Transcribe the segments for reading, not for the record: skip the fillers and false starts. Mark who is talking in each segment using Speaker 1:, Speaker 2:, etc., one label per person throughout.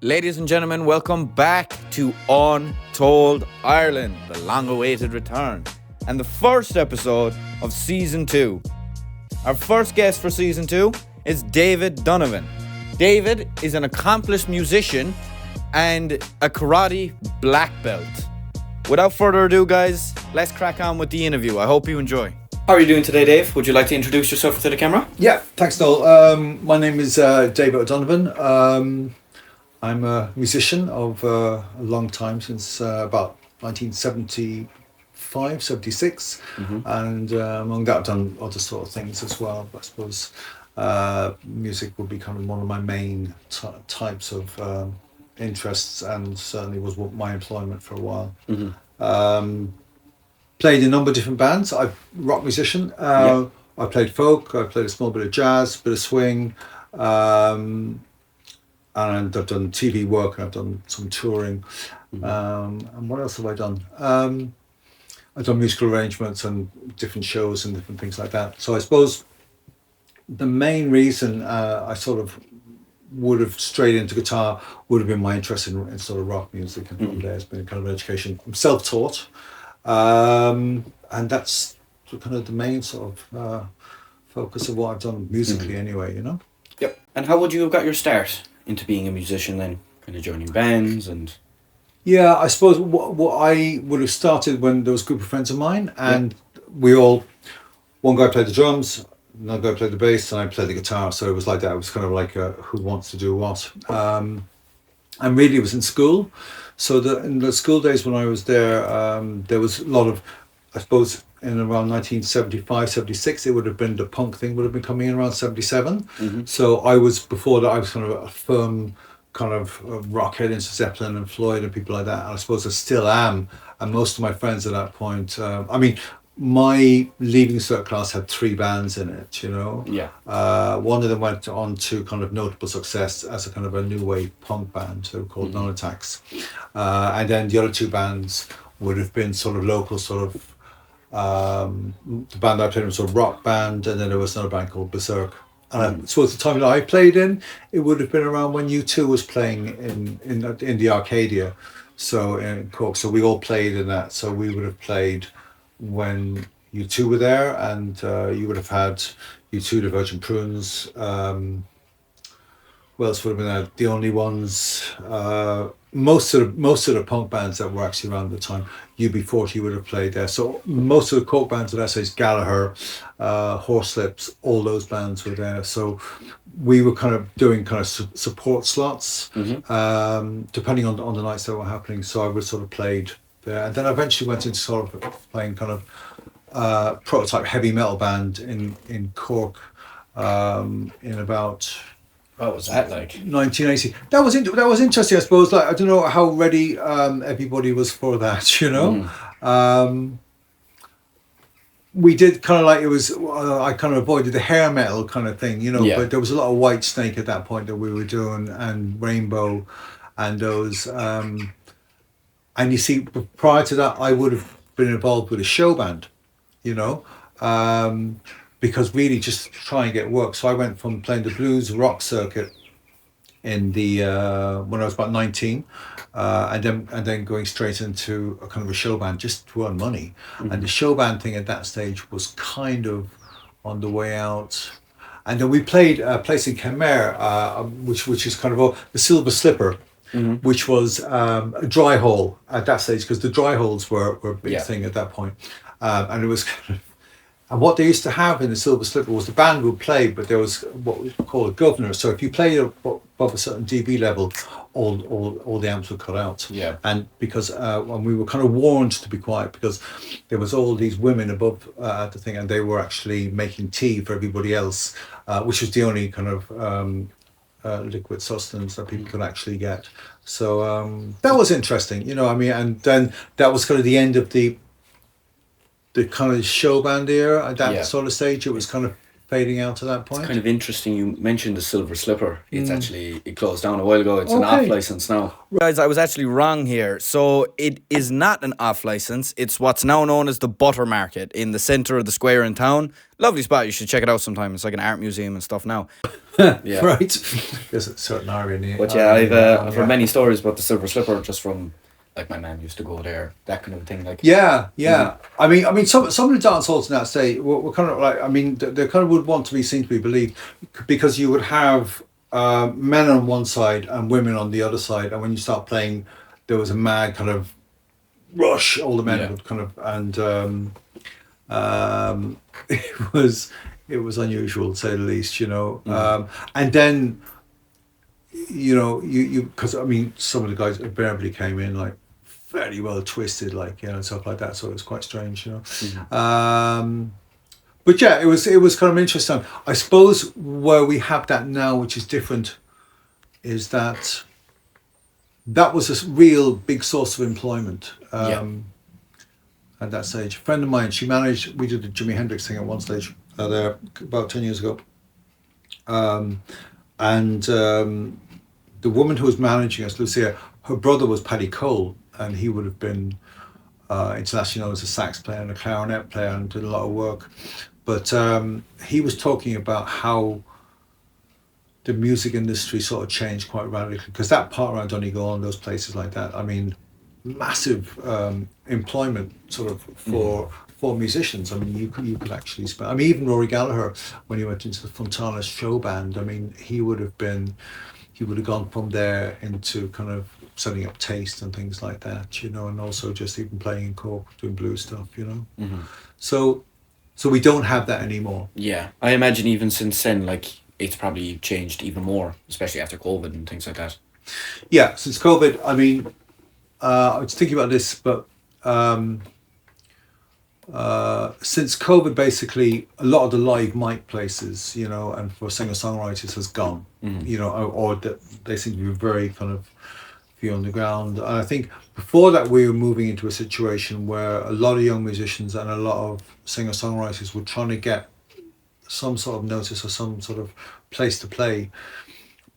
Speaker 1: Ladies and gentlemen, welcome back to Untold Ireland, the long-awaited return, and the first episode of Season 2. Our first guest for Season 2 is David Donovan. David is an accomplished musician and a karate black belt. Without further ado, guys, let's crack on with the interview. I hope you enjoy.
Speaker 2: How are you doing today, Dave? Would you like to introduce yourself to the camera?
Speaker 3: Yeah, thanks, Noel. My name is David O'Donovan. I'm a musician of a long time, since about 1975, 76. And among that I've done other sort of things as well. But I suppose music would be kind of one of my main types of interests, and certainly was my employment for a while. Played in a number of different bands. I'm a rock musician. I played folk, I played a small bit of jazz, a bit of swing, and I've done TV work, and I've done some touring. And what else have I done? I've done musical arrangements and different shows and different things like that. So I suppose the main reason I sort of would have strayed into guitar would have been my interest in sort of rock music, and from there it's been kind of an education. I'm self-taught, and that's kind of the main sort of focus of what I've done musically anyway, you know?
Speaker 2: Yep. And how would you have got your start into being a musician then? Kind of joining bands and...
Speaker 3: Yeah, I suppose what I would have started when there was a group of friends of mine, and we all, one guy played the drums, another guy played the bass, and I played the guitar. So it was like that. It was kind of like who wants to do what. And really it was in school. So in the school days when I was there was a lot of, I suppose, in around 1975, 76, it would have been the punk thing would have been coming in around 77. So before that, I was kind of a firm kind of rockhead into Zeppelin and Floyd and people like that. And I suppose I still am. And most of my friends at that point, my Leaving Cert class had 3 bands in it, you know.
Speaker 2: Yeah.
Speaker 3: One of them went on to kind of notable success as a kind of a new wave punk band. They were called Non-Attacks. And then the other 2 bands would have been sort of local, sort of, the band I played in was a rock band, and then there was another band called Berserk. And I suppose the time that I played in, it would have been around when U2 was playing in the Arcadia, so in Cork. So we all played in that. So we would have played when U2 were there, and you would have had U2, the Virgin Prunes. Who else would have been there? The Only Ones. Most of the punk bands that were actually around the time, UB40 would have played there. So most of the Cork bands with essays, Gallagher, Horselips, all those bands were there. So we were kind of doing kind of support slots, depending on the nights that were happening. So I would sort of played there, and then I eventually went into sort of playing kind of prototype heavy metal band in Cork in about...
Speaker 2: What was that like?
Speaker 3: 1980. That was interesting, I suppose. Like, I don't know how ready everybody was for that, you know. We did kind of like, it was, I kind of avoided the hair metal kind of thing, you know, but there was a lot of White Snake at that point that we were doing, and Rainbow, and those. And you see, prior to that, I would have been involved with a show band, you know. Because really just to try and get work. So I went from playing the blues rock circuit in the when I was about 19, and then going straight into a kind of a show band just to earn money. And the show band thing at that stage was kind of on the way out. And then we played a place in Kenmare, which is kind of the Silver Slipper, which was a dry hole at that stage, because the dry holes were a big thing at that point. And it was kind of... And what they used to have in the Silver Slipper was the band would play, but there was what we call a governor. So if you played above a certain dB level, all the amps would cut out.
Speaker 2: Yeah.
Speaker 3: And because when we were kind of warned to be quiet, because there was all these women above the thing, and they were actually making tea for everybody else, which was the only kind of liquid sustenance that people could actually get. So that was interesting, you know. I mean, and then that was kind of the end of the kind of show band era at that sort of stage. It was kind of fading out at that point.
Speaker 2: It's kind of interesting you mentioned the Silver Slipper. It's actually, it closed down a while ago. It's an
Speaker 3: Okay.
Speaker 2: off license now.
Speaker 1: Guys, I was actually wrong here. So it is not an off license. It's what's now known as the Butter Market in the centre of the square in town. Lovely spot. You should check it out sometime. It's like an art museum and stuff now.
Speaker 2: Yeah.
Speaker 3: Right. There's a certain irony.
Speaker 2: But yeah, I've heard many stories about the Silver Slipper just from, like, my man used to go there, that kind of thing. Like,
Speaker 3: Yeah. I mean, some of the dance halls in that state were kind of like, I mean, they kind of would want to be seen to be believed, because you would have men on one side and women on the other side, and when you start playing, there was a mad kind of rush. All the men would kind of, and it was unusual to say the least, you know. And then, you know, you because I mean, some of the guys invariably came in like very well twisted, like, you know, and stuff like that. So it was quite strange, you know. But yeah, it was kind of interesting. I suppose where we have that now, which is different, is that was a real big source of employment. At that stage, a friend of mine, she managed. We did the Jimi Hendrix thing at one stage there about 10 years ago, and the woman who was managing us, Lucia, her brother was Paddy Cole, and he would have been internationally known as a sax player and a clarinet player and did a lot of work. But he was talking about how the music industry sort of changed quite radically, because that part around Donegal and those places like that, I mean, massive employment sort of for musicians. I mean, you could actually spend. I mean, even Rory Gallagher, when he went into the Fontana show band, I mean, he would have gone from there into kind of setting up Taste and things like that, you know, and also just even playing in Cork, doing blues stuff, you know. So we don't have that anymore.
Speaker 2: Yeah, I imagine even since then, like, it's probably changed even more, especially after COVID and things like that.
Speaker 3: Yeah, since COVID, I mean, I was thinking about this, but since COVID, basically, a lot of the live mic places, you know, and for singer-songwriters has gone, you know, or they seem to be very kind of few on the ground. And I think before that, we were moving into a situation where a lot of young musicians and a lot of singer-songwriters were trying to get some sort of notice or some sort of place to play.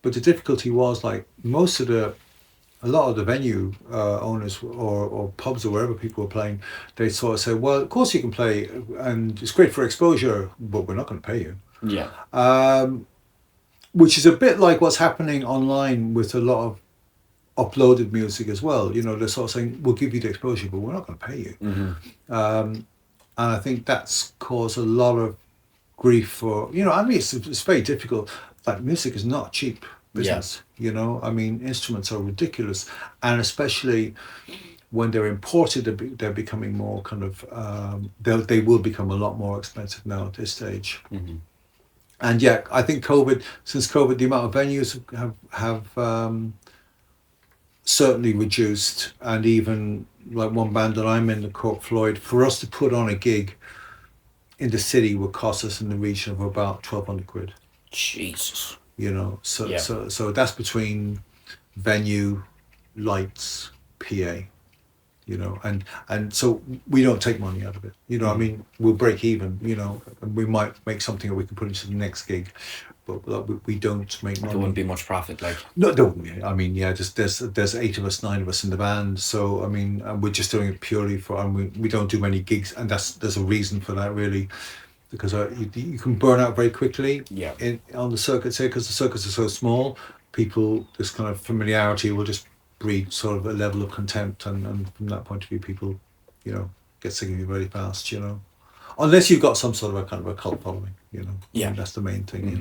Speaker 3: But the difficulty was, like, a lot of the venue owners or pubs or wherever people were playing, they sort of say, well, of course you can play and it's great for exposure, but we're not going to pay you.
Speaker 2: Yeah.
Speaker 3: Which is a bit like what's happening online with a lot of uploaded music as well. You know, they're sort of saying, we'll give you the exposure, but we're not going to pay you. And I think that's caused a lot of grief for, you know, I mean, it's very difficult. Like, music is not cheap business, you know. I mean, instruments are ridiculous, and especially when they're imported, they're becoming more kind of they will become a lot more expensive now at this stage. And yeah, I think since COVID, the amount of venues have certainly reduced, and even like one band that I'm in, the Cork Floyd, for us to put on a gig in the city would cost us in the region of about 1,200 quid.
Speaker 2: Jesus.
Speaker 3: You know, so that's between venue, lights, PA, you know, and so we don't take money out of it. You know, I mean, we'll break even, you know, and we might make something that we can put into the next gig, but we don't make money.
Speaker 2: There wouldn't be much profit, like.
Speaker 3: No, I mean, yeah, there's 8 of us, 9 of us in the band, so I mean, and we're just doing it purely for, and we don't do many gigs, and there's a reason for that, really. Because you can burn out very quickly on the circuits here, because the circuits are so small. People, this kind of familiarity will just breed sort of a level of contempt, and from that point of view, people, you know, get sick of you very fast, you know. Unless you've got some sort of a kind of a cult following, you know.
Speaker 2: Yeah.
Speaker 3: And that's the main thing, you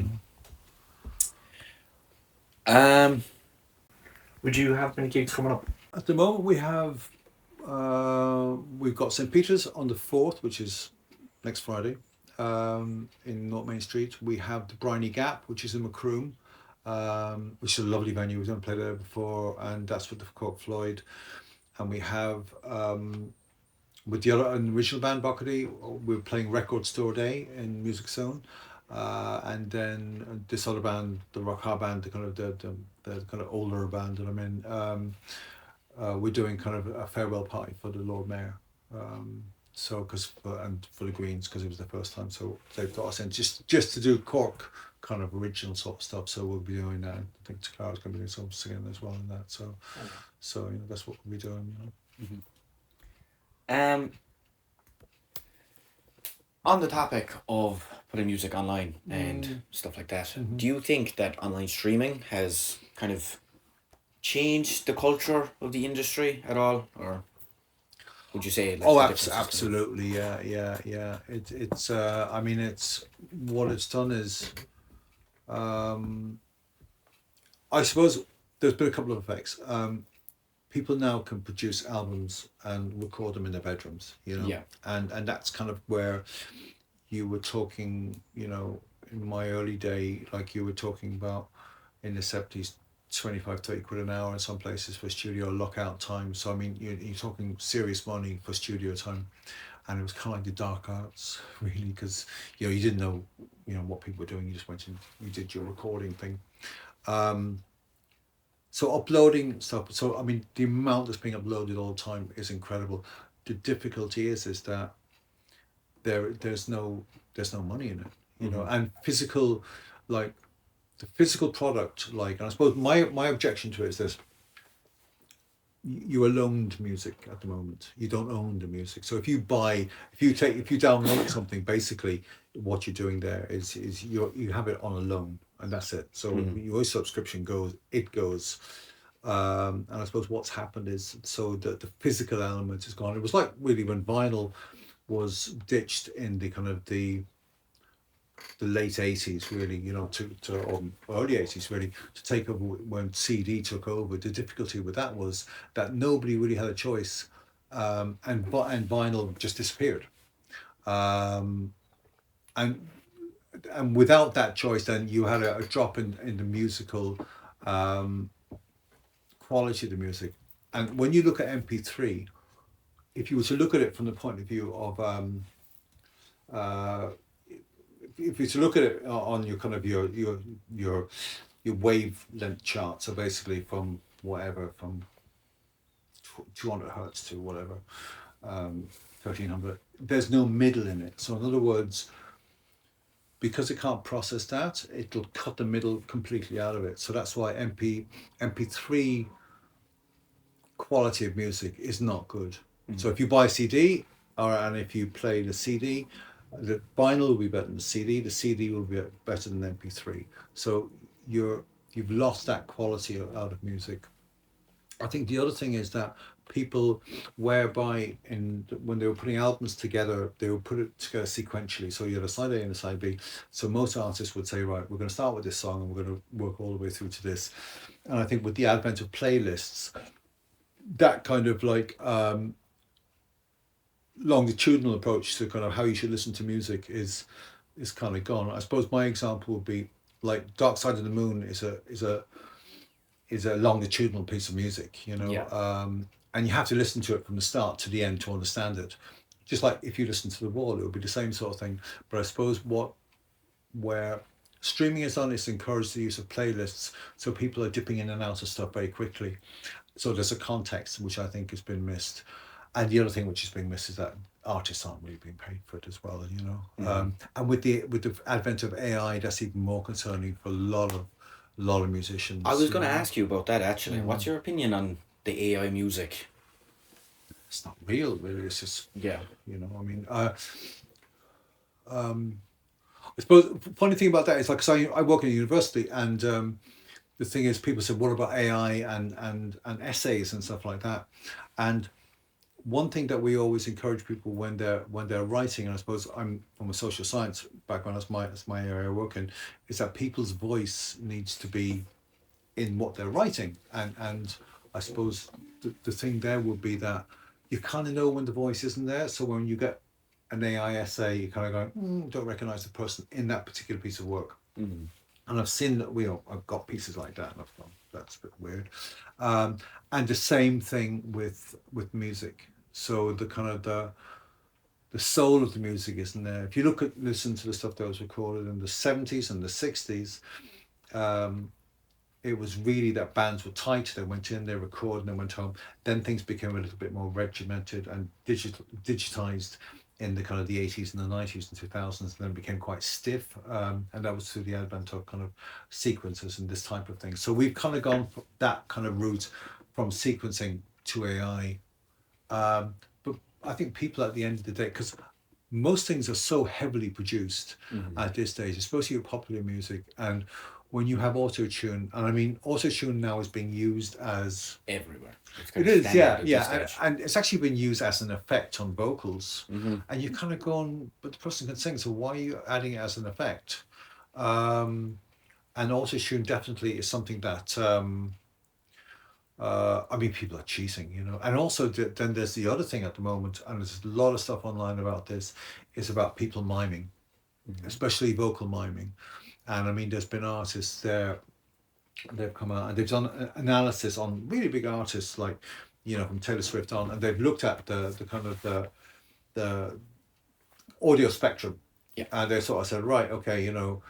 Speaker 3: know.
Speaker 4: Would you have any gigs coming up?
Speaker 3: At the moment, we've got St. Peter's on the 4th, which is next Friday. In North Main Street. We have the Bryony Gap, which is in Macroom, which is a lovely venue. We've never played there before, and that's with the Cork Floyd. And we have with the other original band Buckety, we're playing Record Store Day in Music Zone, and then this other band, the rock hard band, the kind of older band that I'm in. We're doing kind of a farewell party for the Lord Mayor. So because and for the Greens because it was the first time, so they've got us in just to do Cork kind of original sort of stuff. So we'll be doing that. I think Takara's going to be doing some singing as well in that. So so that's what we'll be doing.
Speaker 2: On the topic of putting music online and stuff like that, do you think that online streaming has kind of changed the culture of the industry at all, or would you say like
Speaker 3: Oh,
Speaker 2: the difference is kind of-
Speaker 3: absolutely, yeah. It's I mean, it's what it's done is, I suppose there's been a couple of effects. People now can produce albums and record them in their bedrooms,
Speaker 2: Yeah.
Speaker 3: and that's kind of where you were talking, in my early day, like you were talking about in the 70s, 25, 30 quid an hour in some places for studio lockout time. So I mean, you're talking serious money for studio time, and it was kind of like the dark arts, really, because you didn't know what people were doing. You just went and you did your recording thing. So uploading stuff. So I mean, the amount that's being uploaded all the time is incredible. The difficulty is that there's no money in it, and physical, like the physical product, like, and I suppose my objection to it is this: you are loaned music at the moment. You don't own the music. So if you download something, basically what you're doing there is you have it on a loan, and that's it. So your subscription goes. And I suppose what's happened is so that the physical element is gone. It was like really when vinyl was ditched in the kind of the late 80s, really, or early 80s, really, to take over when CD took over. The difficulty with that was that nobody really had a choice, and vinyl just disappeared. And without that choice, then you had a drop in the musical quality of the music. And when you look at MP3, if you were to look at it from the point of view of if you to look at it on your kind of your wavelength chart, so basically from 200 hertz to whatever, 1300, there's no middle in it. So in other words, because it can't process that, it'll cut the middle completely out of it. So that's why MP3 quality of music is not good. So if you buy a CD, and if you play the CD, the vinyl will be better than the CD will be better than MP3. So you've lost that quality out of music. I think the other thing is that people, whereby when they were putting albums together, they would put it together sequentially. So you had a side A and a side B. So most artists would say, right, we're going to start with this song and we're going to work all the way through to this. And I think with the advent of playlists, that kind of like longitudinal approach to kind of how you should listen to music is kind of gone. I suppose my example would be like Dark Side of the Moon is a longitudinal piece of music,
Speaker 2: Yeah.
Speaker 3: And you have to listen to it from the start to the end to understand it. Just like if you listen to The Wall, it would be the same sort of thing. But I suppose where streaming is done is encourage the use of playlists, so people are dipping in and out of stuff very quickly. So there's a context which I think has been missed. And the other thing which is being missed is that artists aren't really being paid for it as well, And with the advent of AI, that's even more concerning for a lot of musicians.
Speaker 2: I was going to ask you about that actually. What's your opinion on the AI music?
Speaker 3: It's not real, really. It's just
Speaker 2: Yeah.
Speaker 3: I mean, I suppose the funny thing about that is like, so I work in a university, and the thing is, people said, what about AI and essays and stuff like that? And one thing that we always encourage people when they're writing, and I suppose I'm from a social science background, that's my area of work in, is that people's voice needs to be in what they're writing, and I suppose the thing there would be that you kind of know when the voice isn't there. So when you get an AI essay, you kind of go, don't recognize the person in that particular piece of work. And I've seen that I've got pieces like that, and I've gone, that's a bit weird. And the same thing with music. So the kind of the soul of the music isn't there. If you listen to the stuff that was recorded in the 70s and the 60s, it was really that bands were tight. They went in, they recorded, and they went home. Then things became a little bit more regimented and digitized in the kind of the 80s and the 90s and 2000s, and then became quite stiff. And that was through the advent of kind of sequencers and this type of thing. So we've kind of gone that kind of route from sequencing to AI. But I think people at the end of the day, because most things are so heavily produced at this stage, especially with popular music, and when you have auto-tune, and I mean auto-tune now is being used as
Speaker 2: everywhere.
Speaker 3: It is, yeah, and it's actually been used as an effect on vocals, and you're kind of going, but the person can sing, so why are you adding it as an effect? And auto-tune definitely is something that I mean, people are cheating, you know. And also, then there's the other thing at the moment, and there's a lot of stuff online about this, is about people miming, especially vocal miming. And I mean, there's been artists there, they've come out and they've done analysis on really big artists like, you know, from Taylor Swift on, and they've looked at the kind of the audio spectrum.
Speaker 2: Yeah.
Speaker 3: And they sort of said, right, okay, you know,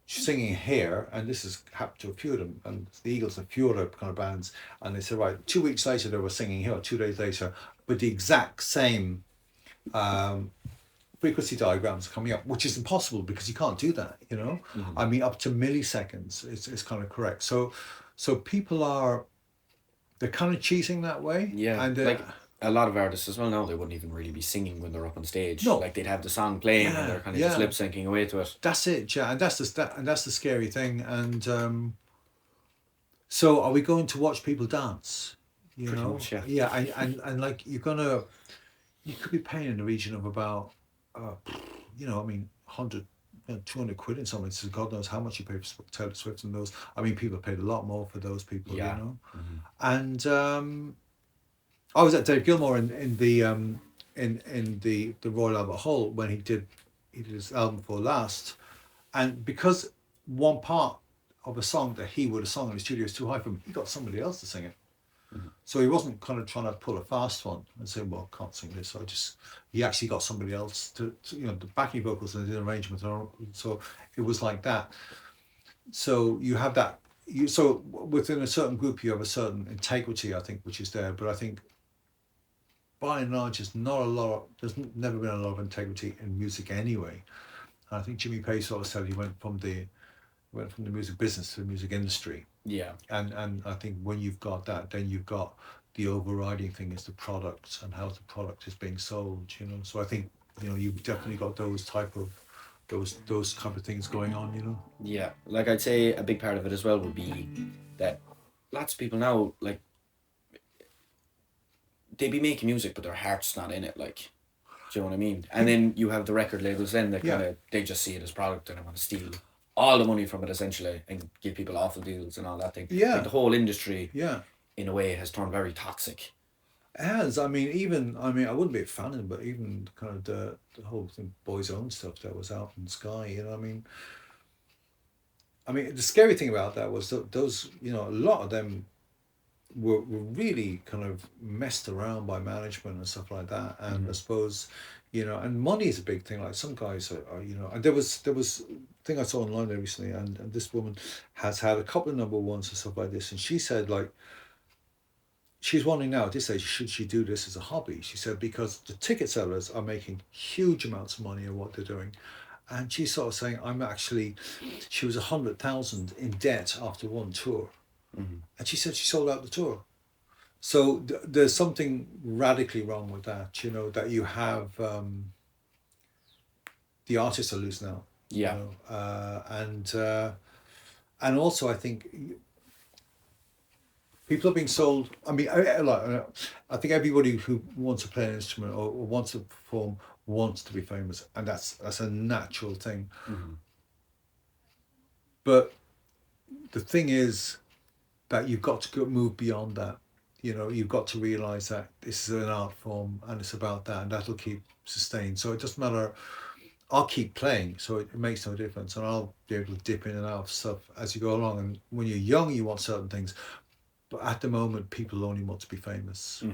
Speaker 3: she's singing here, and this has happened to a few of them, and the Eagles and a few other kind of bands, and they said, right, 2 weeks later they were singing here, 2 days later, but the exact same frequency diagrams coming up, which is impossible because you can't do that, you know. I mean, up to milliseconds is kind of correct. So people they're kind of cheating that way.
Speaker 2: Yeah,
Speaker 3: and
Speaker 2: like a lot of artists as well now, they wouldn't even really be singing when they're up on stage.
Speaker 3: No.
Speaker 2: Like they'd have the song playing and they're kind of just lip syncing away to it.
Speaker 3: That's it, yeah, and that's the scary thing. And so are we going to watch people dance? You
Speaker 2: Pretty
Speaker 3: know,
Speaker 2: much, yeah.
Speaker 3: yeah, and like you could be paying in the region of about, you know, I mean, 100, 200 quid in some instances. God knows how much you pay for Taylor Swift and those. I mean, people paid a lot more for those people,
Speaker 2: Yeah.
Speaker 3: you know. And I was at Dave Gilmour in the Royal Albert Hall when he did his album before last, and because one part of a song that he would have sung in the studio is too high for him, he got somebody else to sing it. So he wasn't kind of trying to pull a fast one and say, well, I can't sing this. So he actually got somebody else to you know, the backing vocals and the arrangement. So it was like that. So you have that. So within a certain group, you have a certain integrity, I think, which is there. But I think by and large, there's never been a lot of integrity in music anyway. And I think Jimmy Page sort of said he went from the music business to the music industry.
Speaker 2: Yeah.
Speaker 3: And I think when you've got that, then you've got the overriding thing is the product and how the product is being sold, you know. So I think, you know, you've definitely got those type of things going on, you know.
Speaker 2: Yeah, like I'd say a big part of it as well would be that lots of people now, like, they be making music but their heart's not in it, like, do you know what I mean? And then you have the record labels then that kind of, they just see it as product and they want to steal all the money from it essentially and give people awful deals and all that thing.
Speaker 3: Yeah.
Speaker 2: Like the whole industry,
Speaker 3: Yeah.
Speaker 2: in a way, has turned very toxic.
Speaker 3: It has. I mean, I wouldn't be a fan of it, but even kind of the whole thing, Boys Own stuff that was out in Sky, you know, I mean, the scary thing about that was that those, you know, a lot of them were really kind of messed around by management and stuff like that. And I suppose, you know, and money is a big thing. Like some guys are, you know, and there was a thing I saw online there recently, and this woman has had a couple of number ones and stuff like this, and she said, like, she's wondering now at this age, should she do this as a hobby? She said, because the ticket sellers are making huge amounts of money on what they're doing. And she's sort of saying, she was 100,000 in debt after one tour. And she said she sold out the tour. So there's something radically wrong with that, you know, that you have, the artists are losing out.
Speaker 2: Yeah.
Speaker 3: You know? And also I think people are being sold. I mean, I think everybody who wants to play an instrument or wants to perform wants to be famous, and that's a natural thing. But the thing is that you've got to move beyond that. You know, you've got to realise that this is an art form and it's about that, and that'll keep sustained. So it doesn't matter. I'll keep playing, so it makes no difference, and I'll be able to dip in and out of stuff as you go along. And when you're young, you want certain things. But at the moment, people only want to be famous.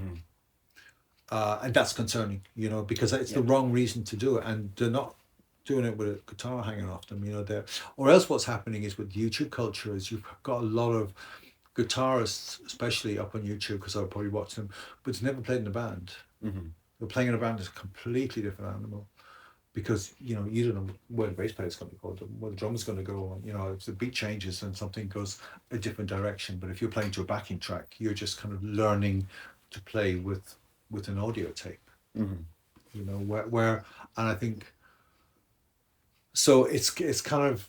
Speaker 3: And that's concerning, you know, because it's the wrong reason to do it. And they're not doing it with a guitar hanging off them, you know. There, or else what's happening is with YouTube culture is you've got a lot of guitarists, especially up on YouTube, because I'll probably watch them, but it's never played in a band.
Speaker 2: Mm-hmm.
Speaker 3: They're playing in a band is a completely different animal, because you know you don't know where the bass player's going to go, where the drummer's going to go, and you know if the beat changes and something goes a different direction. But if you're playing to a backing track, you're just kind of learning to play with an audio tape.
Speaker 2: Mm-hmm.
Speaker 3: You know where, and I think so. It's kind of,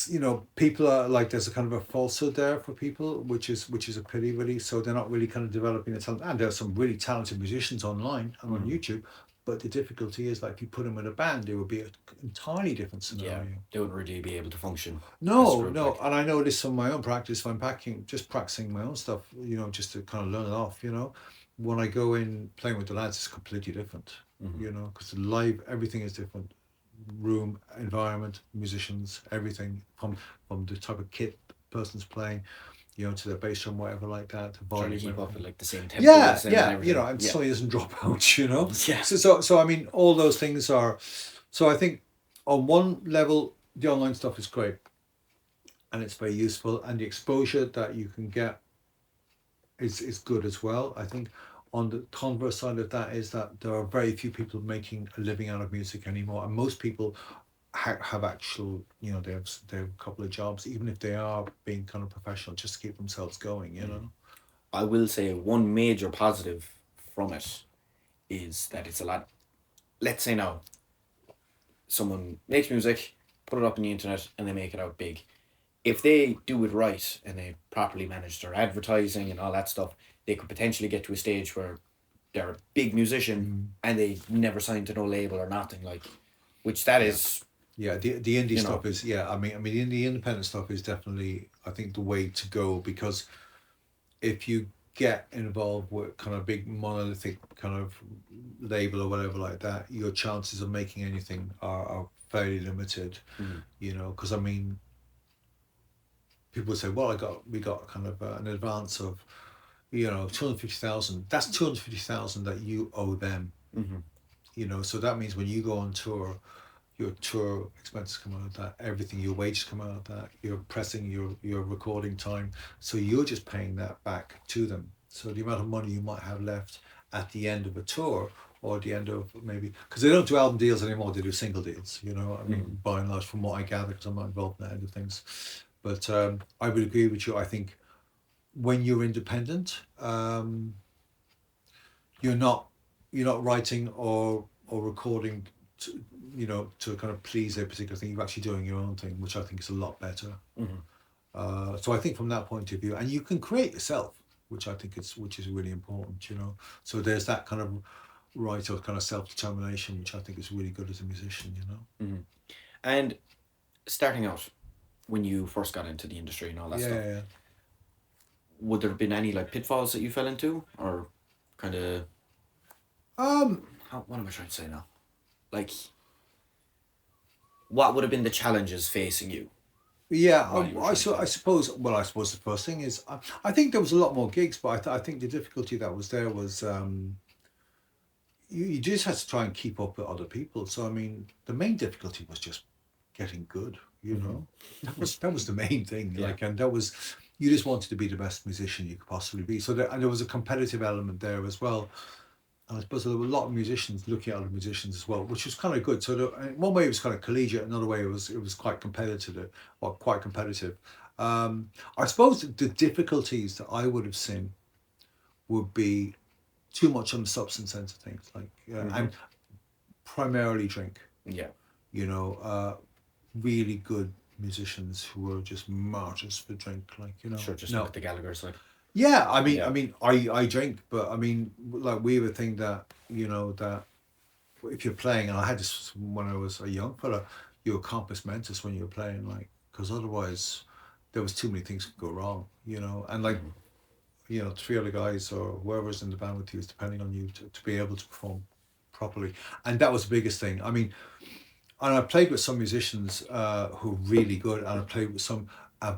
Speaker 3: you know, people are like, there's a kind of a falsehood there for people, which is a pity, really. So they're not really kind of developing the talent. And there's some really talented musicians online and on YouTube, but the difficulty is, like, if you put them in a band, it would be an entirely different scenario.
Speaker 2: Yeah, they wouldn't really be able to function.
Speaker 3: No, and I know this from my own practice. If I'm practicing my own stuff, you know, just to kind of learn it off, you know. When I go in playing with the lads, it's completely different, you know, because live, everything is different. Room, environment, musicians, everything from the type of kit the person's playing, you know, to their bass drum, whatever, like that.
Speaker 2: Trying to keep up with like the same tempo.
Speaker 3: Yeah, you know, and so he doesn't drop out, you know.
Speaker 2: Yeah.
Speaker 3: So I mean, all those things are. So I think on one level, the online stuff is great, and it's very useful, and the exposure that you can get is good as well. I think on the converse side of that is that there are very few people making a living out of music anymore, and most people have actual, you know, they have a couple of jobs, even if they are being kind of professional, just to keep themselves going, you know.
Speaker 2: I will say one major positive from it is that it's a lot. Let's say now, someone makes music, put it up on the internet, and they make it out big. If they do it right and they properly manage their advertising and all that stuff, they could potentially get to a stage where they're a big musician and they never signed to no label or nothing, like, which that is.
Speaker 3: Yeah, the indie stuff is, I mean the independent stuff is definitely, I think, the way to go, because if you get involved with kind of big monolithic kind of label or whatever like that, your chances of making anything are fairly limited, you know, because I mean, people say, well, we got kind of an advance of, you know, 250,000. That's 250,000 that you owe them. You know, so that means when you go on tour, your tour expenses come out of that, everything, your wages come out of that, your pressing, your recording time. So you're just paying that back to them. So the amount of money you might have left at the end of a tour, or at the end of maybe, because they don't do album deals anymore, they do single deals, you know, I mean, by and large, from what I gather, because I'm not involved in that end of things. But I would agree with you. I think when you're independent, you're not writing or recording to, you know, to kind of please a particular thing. You're actually doing your own thing, which I think is a lot better. So I think from that point of view, and you can create yourself, which I think is really important, you know. So there's that kind of right or kind of self-determination, which I think is really good as a musician, you know.
Speaker 2: And starting out, when you first got into the industry and all that stuff, would there have been any like pitfalls that you fell into, or kind of what am I trying to say now, like, what would have been the challenges facing you?
Speaker 3: I suppose the first thing is, I think there was a lot more gigs, but I think the difficulty that was there was you just had to try and keep up with other people. So I mean, the main difficulty was just getting good, you know. That was the main thing. Like, and that was, you just wanted to be the best musician you could possibly be. So there was a competitive element there as well. And I suppose there were a lot of musicians looking at other musicians as well, which was kind of good. So in one way it was kind of collegiate, another way it was quite competitive. I suppose the difficulties that I would have seen would be too much on the substance end of things, like and primarily drink.
Speaker 2: Yeah.
Speaker 3: You know, really good musicians who were just martyrs for drink, like, you know.
Speaker 2: Sure, just look at the Gallagher's, like.
Speaker 3: Yeah, I mean, I drink, but I mean, like, we would think that, you know, that if you're playing, and I had this when I was a young fella, you were compos mentis when you were playing, like, because otherwise there was too many things could go wrong, you know, and like, you know, 3 other guys or whoever's in the band with you is depending on you to be able to perform properly, and that was the biggest thing. I mean, and I played with some musicians who are really good, and I played with some.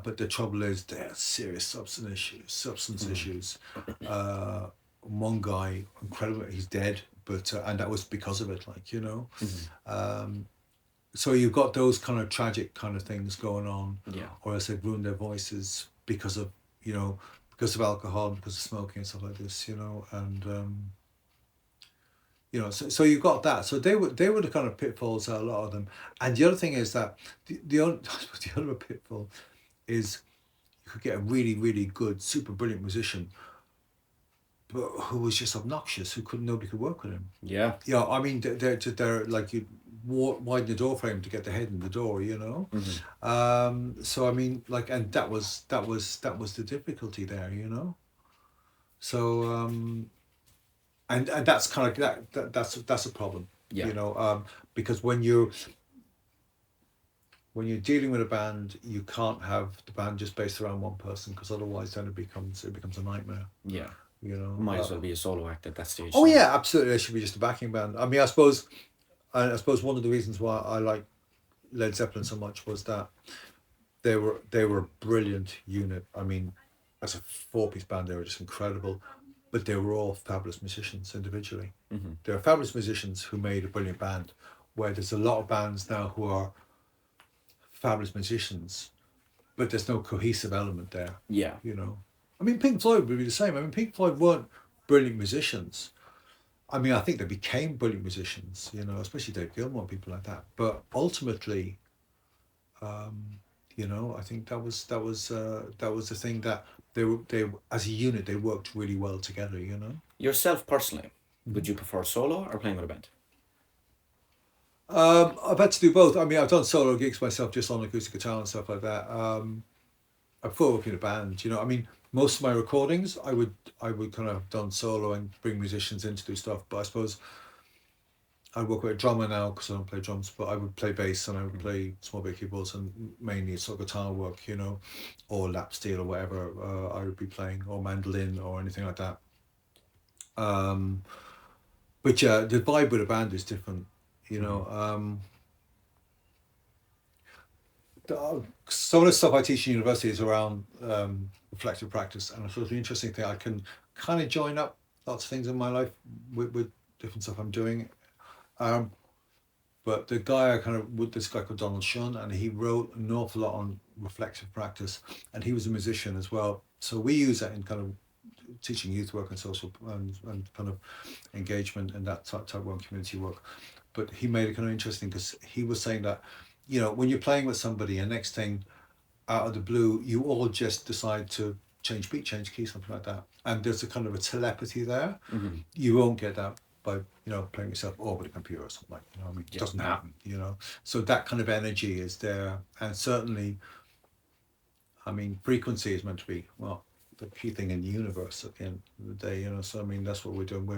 Speaker 3: But the trouble is, they had serious substance issues. One guy, incredible, he's dead, but and that was because of it, like, you know. so you've got those kind of tragic kind of things going on,
Speaker 2: Yeah.
Speaker 3: or as they've ruined their voices because of, because of alcohol, because of smoking and stuff like this, and so you've got that. So they were the kind of pitfalls, a lot of them. And the other thing is that the other pitfall is you could get a really, really good, super brilliant musician, but who was just obnoxious, nobody could work with him.
Speaker 2: Yeah.
Speaker 3: Yeah, I mean, they're like, you widen the door frame to get the head in the door, So I mean, like, and that was the difficulty there, So and that's kind of that's a problem,
Speaker 2: Yeah.
Speaker 3: Because when you're dealing with a band, you can't have the band just based around one person, because otherwise then it becomes a nightmare.
Speaker 2: Yeah.
Speaker 3: Might
Speaker 2: as well be a solo act at that stage.
Speaker 3: Oh yeah, absolutely. There should be just a backing band. I mean, I suppose one of the reasons why I like Led Zeppelin so much was that they were a brilliant unit. I mean, as a 4-piece band, they were just incredible, but they were all fabulous musicians individually.
Speaker 2: Mm-hmm.
Speaker 3: They were fabulous musicians who made a brilliant band. Where there's a lot of bands now who are fabulous musicians, but there's no cohesive element there.
Speaker 2: Yeah.
Speaker 3: I mean, Pink Floyd would be the same. I mean, Pink Floyd weren't brilliant musicians. I mean, I think they became brilliant musicians, especially Dave Gilmour and people like that. But ultimately, I think that was the thing, that they as a unit, they worked really well together.
Speaker 2: Yourself personally, would you prefer solo or playing with a band?
Speaker 3: I've had to do both. I mean, I've done solo gigs myself, just on acoustic guitar and stuff like that. I prefer working in a band. I mean, most of my recordings, I would kind of have done solo and bring musicians in to do stuff. But I suppose I work with a drummer now, because I don't play drums, but I would play bass and I would play small bit keyboards, and mainly sort of guitar work, or lap steel or whatever I would be playing, or mandolin or anything like that. But yeah, the vibe with a band is different, some of the stuff I teach in university is around reflective practice, and I thought the interesting thing, I can kind of join up lots of things in my life with different stuff I'm doing. But the guy this guy called Donald, and he wrote an awful lot on reflective practice, and he was a musician as well. So we use that in kind of teaching youth work and social and kind of engagement and that type work, community work. But he made it kind of interesting, because he was saying that, when you're playing with somebody, and next thing, out of the blue, you all just decide to change beat, change key, something like that. And there's a kind of a telepathy there.
Speaker 2: Mm-hmm.
Speaker 3: You won't get that by, playing yourself over the computer or something like that. I mean, it doesn't happen, So that kind of energy is there. And certainly, I mean, frequency is meant to be, well, the key thing in the universe at the end of the day, So, I mean, that's what we're doing.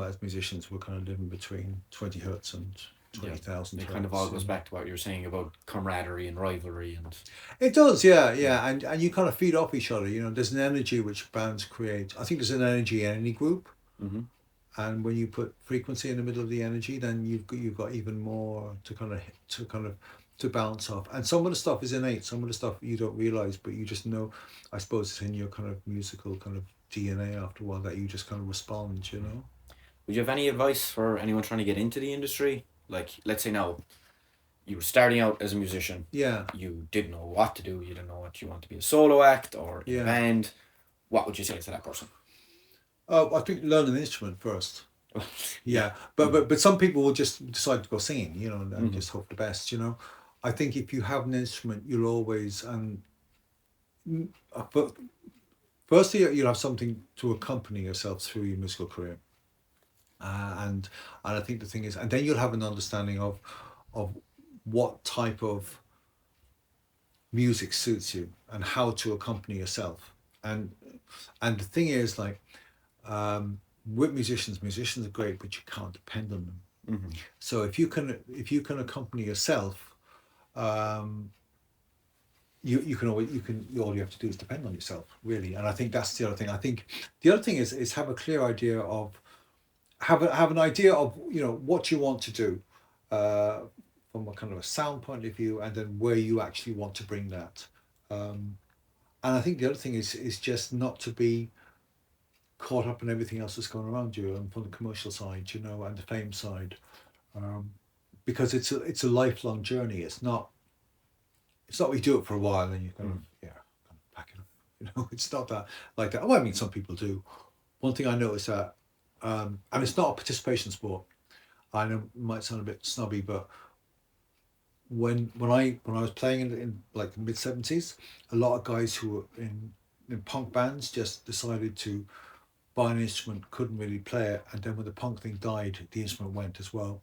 Speaker 3: As musicians, we're kind of living between 20 hertz and 20,000 hertz.
Speaker 2: It kind of all goes back to what you were saying about camaraderie and rivalry. And
Speaker 3: it does, yeah. And you kind of feed off each other. There's an energy which bands create. I think there's an energy in any group.
Speaker 2: Mm-hmm.
Speaker 3: And when you put frequency in the middle of the energy, then you've got even more to bounce off. And some of the stuff is innate. Some of the stuff you don't realize, but you just know. I suppose it's in your kind of musical kind of DNA after a while, that you just kind of respond.
Speaker 2: Would you have any advice for anyone trying to get into the industry? Like, let's say now, you were starting out as a musician.
Speaker 3: Yeah.
Speaker 2: You didn't know what to do. You didn't know what you want to be, a solo act or a band. What would you say to that person?
Speaker 3: I think learn an instrument first. Yeah, but some people will just decide to go singing, and just hope the best, I think if you have an instrument, you'll always but firstly, you'll have something to accompany yourself through your musical career, and I think the thing is, and then you'll have an understanding of what type of music suits you and how to accompany yourself, and the thing is, like, with musicians are great, but you can't depend on them.
Speaker 2: Mm-hmm.
Speaker 3: So if you can accompany yourself, you can all you have to do is depend on yourself, really. And I think that's the other thing. I think the other thing is have a clear idea of have an idea of what you want to do, from a kind of a sound point of view, and then where you actually want to bring that. And I think the other thing is just not to be caught up in everything else that's going around you, and from the commercial side, and the fame side. because it's a lifelong journey. It's not you do it for a while and then you kind of pack it up. You know, it's not that like that. Well, I mean, some people do. One thing I noticed that, and it's not a participation sport. I know it might sound a bit snobby, but when I was playing in like the mid-70s, a lot of guys who were in punk bands just decided to buy an instrument, couldn't really play it, and then when the punk thing died, the instrument went as well.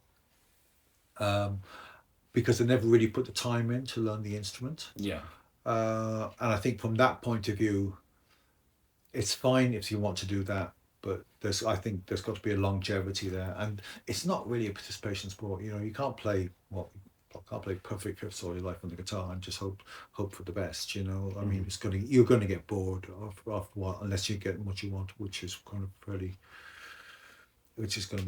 Speaker 3: Because they never really put the time in to learn the instrument.
Speaker 2: Yeah.
Speaker 3: And I think from that point of view, it's fine if you want to do that, but I think there's got to be a longevity there, and it's not really a participation sport. You know, you can't play perfect fifths all your life on the guitar and just hope for the best. You know, I mean, you're going to get bored after a while unless you get what you want, which is going to be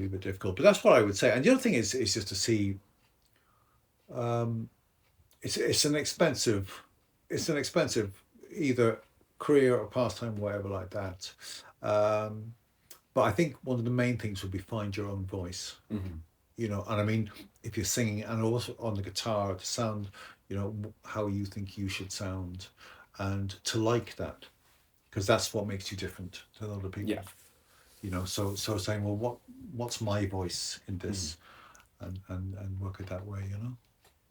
Speaker 3: a bit difficult. But that's what I would say. And the other thing is just to see. It's an expensive either career or pastime, whatever like that. But I think one of the main things would be find your own voice.
Speaker 2: Mm-hmm.
Speaker 3: You know, and I mean, if you're singing and also on the guitar to sound, you know, how you think you should sound, and to like that, because that's what makes you different than other people.
Speaker 2: Yeah.
Speaker 3: You know, so saying, well, what's my voice in this, and work it that way. You know.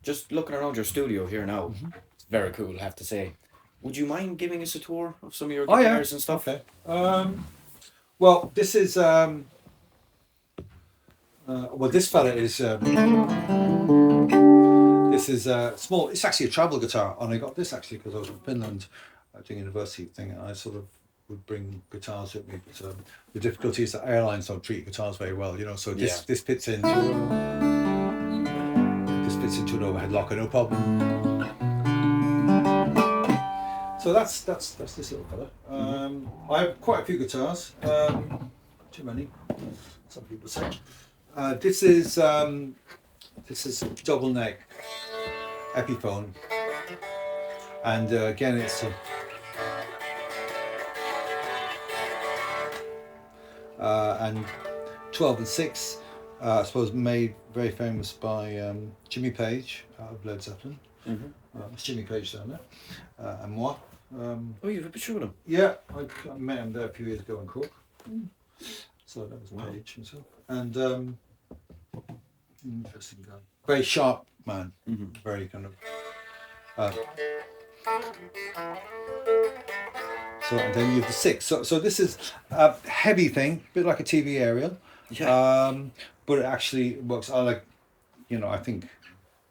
Speaker 2: Just looking around your studio here now, it's very cool, I have to say. Would you mind giving us a tour of some of your guitars and stuff?
Speaker 3: Okay. Well, this is this fella is small. It's actually a travel guitar, and I got this actually because I was in Finland doing a university thing, and I sort of would bring guitars with me. But the difficulty is that airlines don't treat guitars very well, you know. So this fits into an overhead locker, no problem. So that's this little fella. I have quite a few guitars. Too many, some people say. This is double neck Epiphone, and again it's and 12 and 6. I suppose made very famous by Jimmy Page of Led Zeppelin. It's Jimmy Page down there, and moi.
Speaker 2: Oh, you have a picture with him?
Speaker 3: Yeah, I met him there a few years ago in Cork. So that was Page himself. And interesting guy. Very sharp man. Very kind of. So and then you have the 6. So this is a heavy thing, a bit like a TV aerial.
Speaker 2: Yeah.
Speaker 3: But it actually works. I think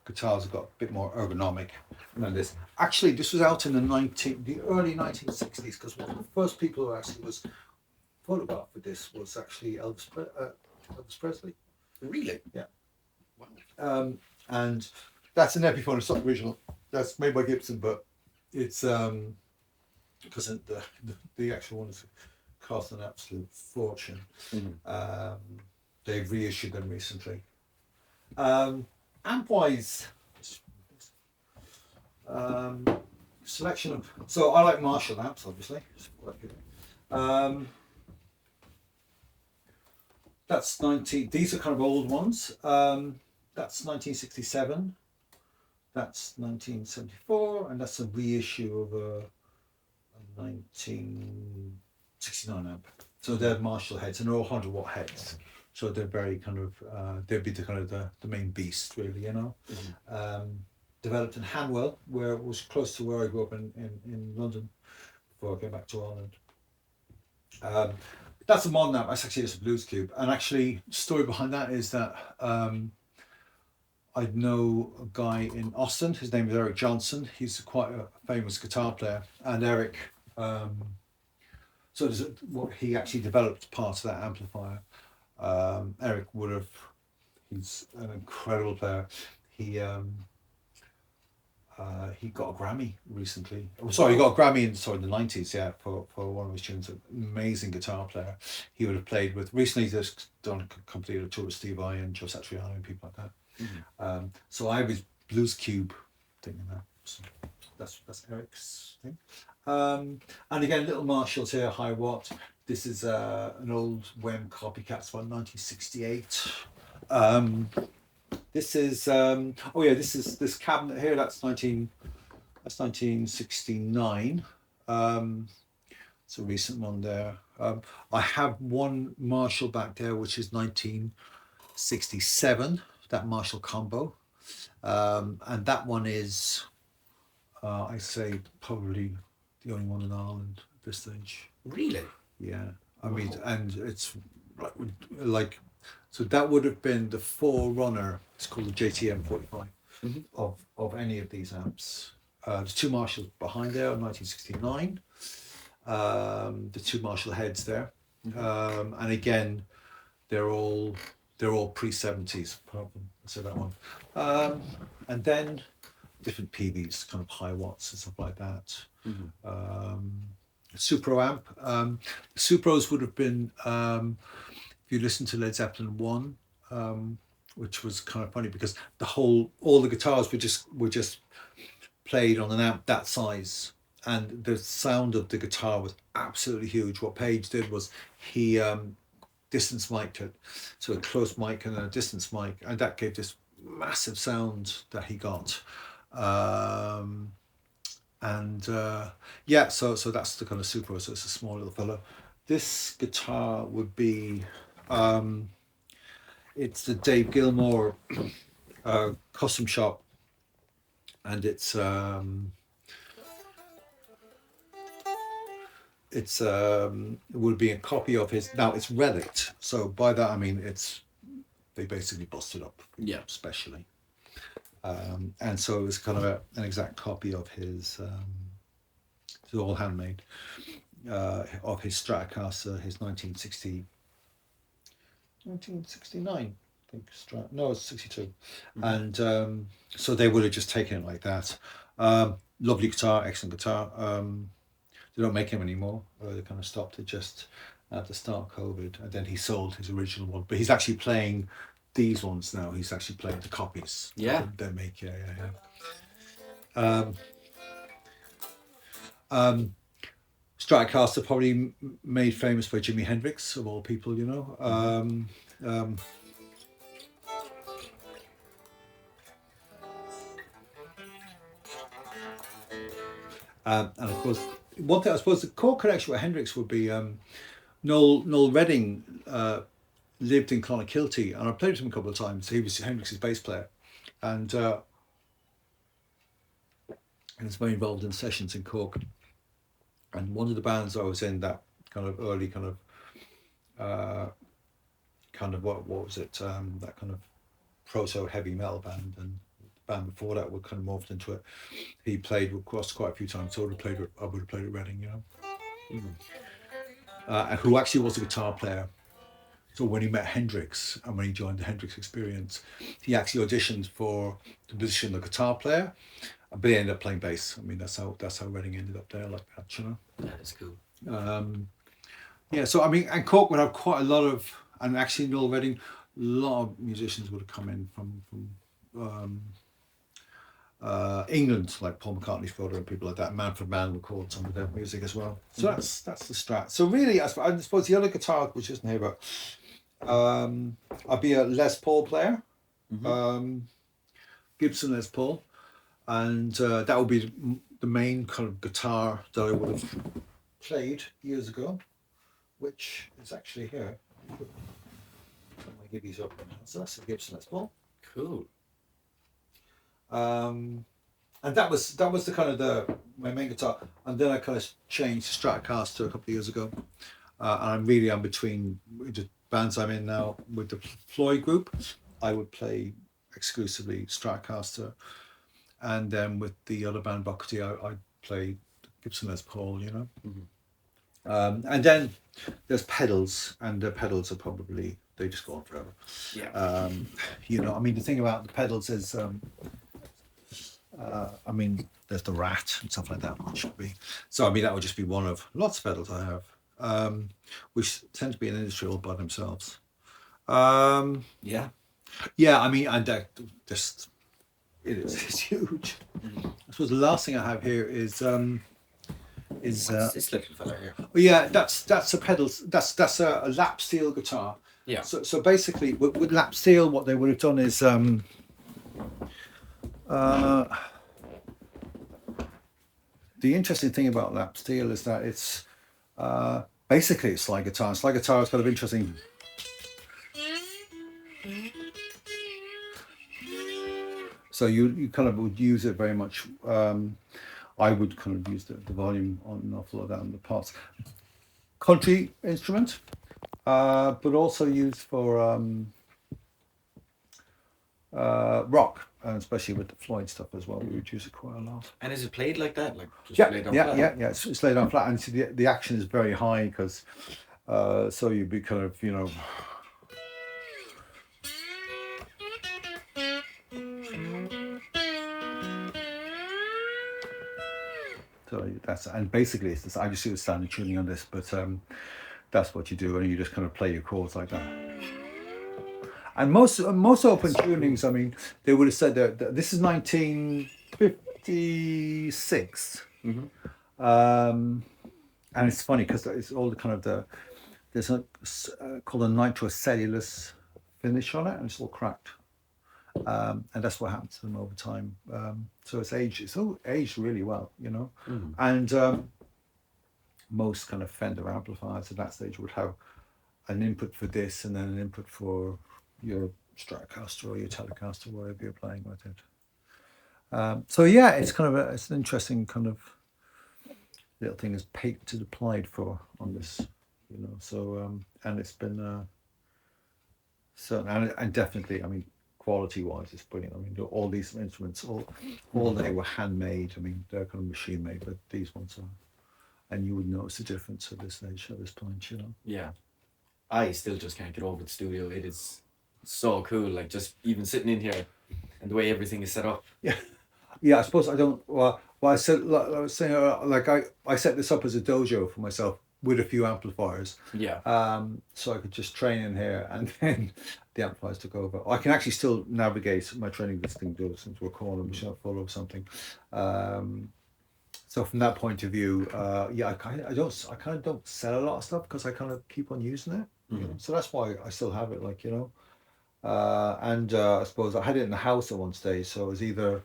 Speaker 3: guitars have got a bit more ergonomic than this. Actually, this was out in the early 1960s, because one of the first people who actually was photographed with this was actually Elvis Presley.
Speaker 2: Really?
Speaker 3: Yeah.
Speaker 2: Wow.
Speaker 3: And that's an Epiphone. It's not original. That's made by Gibson, but it's because the actual one is cost an absolute fortune. They've reissued them recently. Amp-wise, selection of. So I like Marshall amps, obviously. That's 90. These are kind of old ones. That's 1967. That's 1974, and that's a reissue of a 1969 amp. So they're Marshall heads, and they're all 100-watt heads. So they're very kind of they'd be the kind of the main beast, really, you know. Developed in Hanwell, where it was close to where I grew up in London before I came back to Ireland. That's a modern amp. That's actually just a blues cube. And actually, the story behind that is that I know a guy in Austin. His name is Eric Johnson. He's quite a famous guitar player. And Eric, he actually developed part of that amplifier. Eric he's an incredible player. He got a Grammy recently. He got a Grammy in the 90s, yeah, for one of his tunes. An amazing guitar player. He would have played with, recently just completed a tour with Steve Vai and Joe Satriani and people like that. So I have his Blues Cube thing in that. So that's Eric's thing. And again, little Marshalls here, high watt. This is an old WEM copycat from 1968. This is this cabinet here. That's 1969. It's a recent one there. I have one Marshall back there, which is 1967. That Marshall combo, and that one is, I say, probably the only one in Ireland at this stage.
Speaker 2: Really?
Speaker 3: Yeah, I mean, and it's like, so that would have been the forerunner. It's called the JTM 45 of any of these amps. The two Marshalls behind there, 1969. The two Marshall heads there, and again, they're all pre-70s. So that one, and then different PEDs, kind of high watts and stuff like that. Supro amp. The Supros would have been, if you listen to Led Zeppelin 1, which was kind of funny because all the guitars were just played on an amp that size, and the sound of the guitar was absolutely huge. What Page did was he distance mic'd it, so a close mic and a distance mic, and that gave this massive sound that he got. So that's the kind of Supro. So it's a small little fella. This guitar would be, it's the Dave Gilmore custom shop, and it would be a copy of his. Now it's relict, so by that I mean they basically busted up, specially. And so it was kind of an exact copy of his, it's all handmade, of his Stratocaster, his 1969, I think. No, it's 62. And so they would have just taken it like that. Lovely guitar, excellent guitar. They don't make him anymore. They kind of stopped it just at the start of COVID. And then he sold his original one. But he's actually playing these ones now. He's actually playing the copies.
Speaker 2: Yeah.
Speaker 3: They make, Stratocaster probably made famous by Jimi Hendrix, of all people, you know. And of course, one thing I suppose the core connection with Hendrix would be Noel Redding lived in Clonakilty, and I played with him a couple of times. He was Hendrix's bass player, and was very involved in sessions in Cork. And one of the bands I was in, that kind of early what was it? That kind of proto heavy metal band, and the band before that would kind of morphed into it. He played with us quite a few times, so I would have played with Redding, you know. Who actually was a guitar player. So when he met Hendrix and when he joined the Hendrix Experience, he actually auditioned for the position of guitar player, but he ended up playing bass. I mean, that's how Redding ended up there like that, you know.
Speaker 2: That is cool.
Speaker 3: So I mean, and Cork would have quite a lot of, and actually Noel Redding, a lot of musicians would have come in from England, like Paul McCartney's brother and people like that. Manfred Mann recorded some of their music as well. So that's the Strat. So really, I suppose the other guitar, which isn't here, but I'd be a Les Paul player, Gibson Les Paul, and that would be the main kind of guitar that I would have played years ago, which is actually here. I'm gonna give these up. So that's the Gibson Les Paul.
Speaker 2: Cool.
Speaker 3: And that was the kind of my main guitar, and then I kind of changed to Stratocaster a couple of years ago, and I'm between the bands I'm in now with the Floyd group. I would play exclusively Stratocaster, and then with the other band Buckety, I'd play Gibson Les Paul, you know. And then there's pedals, and the pedals are probably, they just go on forever. You know, I mean, the thing about the pedals is I mean, there's the Rat and stuff like that, which should be. So, I mean, that would just be one of lots of pedals I have, which tend to be an industry all by themselves.
Speaker 2: Yeah,
Speaker 3: I mean, and just, it's huge. I suppose the last thing I have here is
Speaker 2: this little fella here.
Speaker 3: well, yeah, that's a pedals. That's a lap steel guitar.
Speaker 2: Yeah.
Speaker 3: So basically, with lap steel, what they would have done is The interesting thing about lap steel is that it's basically it's slide guitar. Slide guitar is kind of interesting. So you kind of would use it very much. I would kind of use the volume on an awful lot down the parts. Country instrument, but also used for rock, and especially with the Floyd stuff as well. We would use it quite a lot.
Speaker 2: And is it played like that? Like just
Speaker 3: Yeah,
Speaker 2: laid down
Speaker 3: yeah,
Speaker 2: flat?
Speaker 3: yeah. It's laid down flat, and see the action is very high because so you'd be kind of, you know. So that's, and basically it's this, I just do a standard tuning on this, but that's what you do, and you just kind of play your chords like that. And most open tunings, I mean, they would have said that this is 1956, and it's funny because it's all the kind of there's a called a nitrocellulose finish on it, and it's all cracked. And that's what happens to them over time. So it's all aged really well, you know. And most kind of Fender amplifiers at that stage would have an input for this and then an input for your Stratocaster or your Telecaster, wherever you're playing with it. So yeah, it's kind of it's an interesting kind of little thing is patented applied for on this, you know. So and it's been certain and definitely, I mean, quality wise it's brilliant. I mean, all these instruments, all they were handmade. I mean, they're kind of machine made, but these ones are, and you would notice the difference at this stage, at this point, you know.
Speaker 2: Yeah, I still just can't get over the studio. It is so cool, like just even sitting in here and the way everything is set up.
Speaker 3: Yeah, I suppose I don't. Well, I said, like I was saying, like I set this up as a dojo for myself with a few amplifiers.
Speaker 2: Yeah.
Speaker 3: So I could just train in here, and then the amplifiers took over. I can actually still navigate my training. This thing goes into a corner, which I'll follow something. So from that point of view, yeah, I kind of don't sell a lot of stuff because I kind of keep on using it. You know? So that's why I still have it, like, you know. And I suppose I had it in the house at one stage, so it was either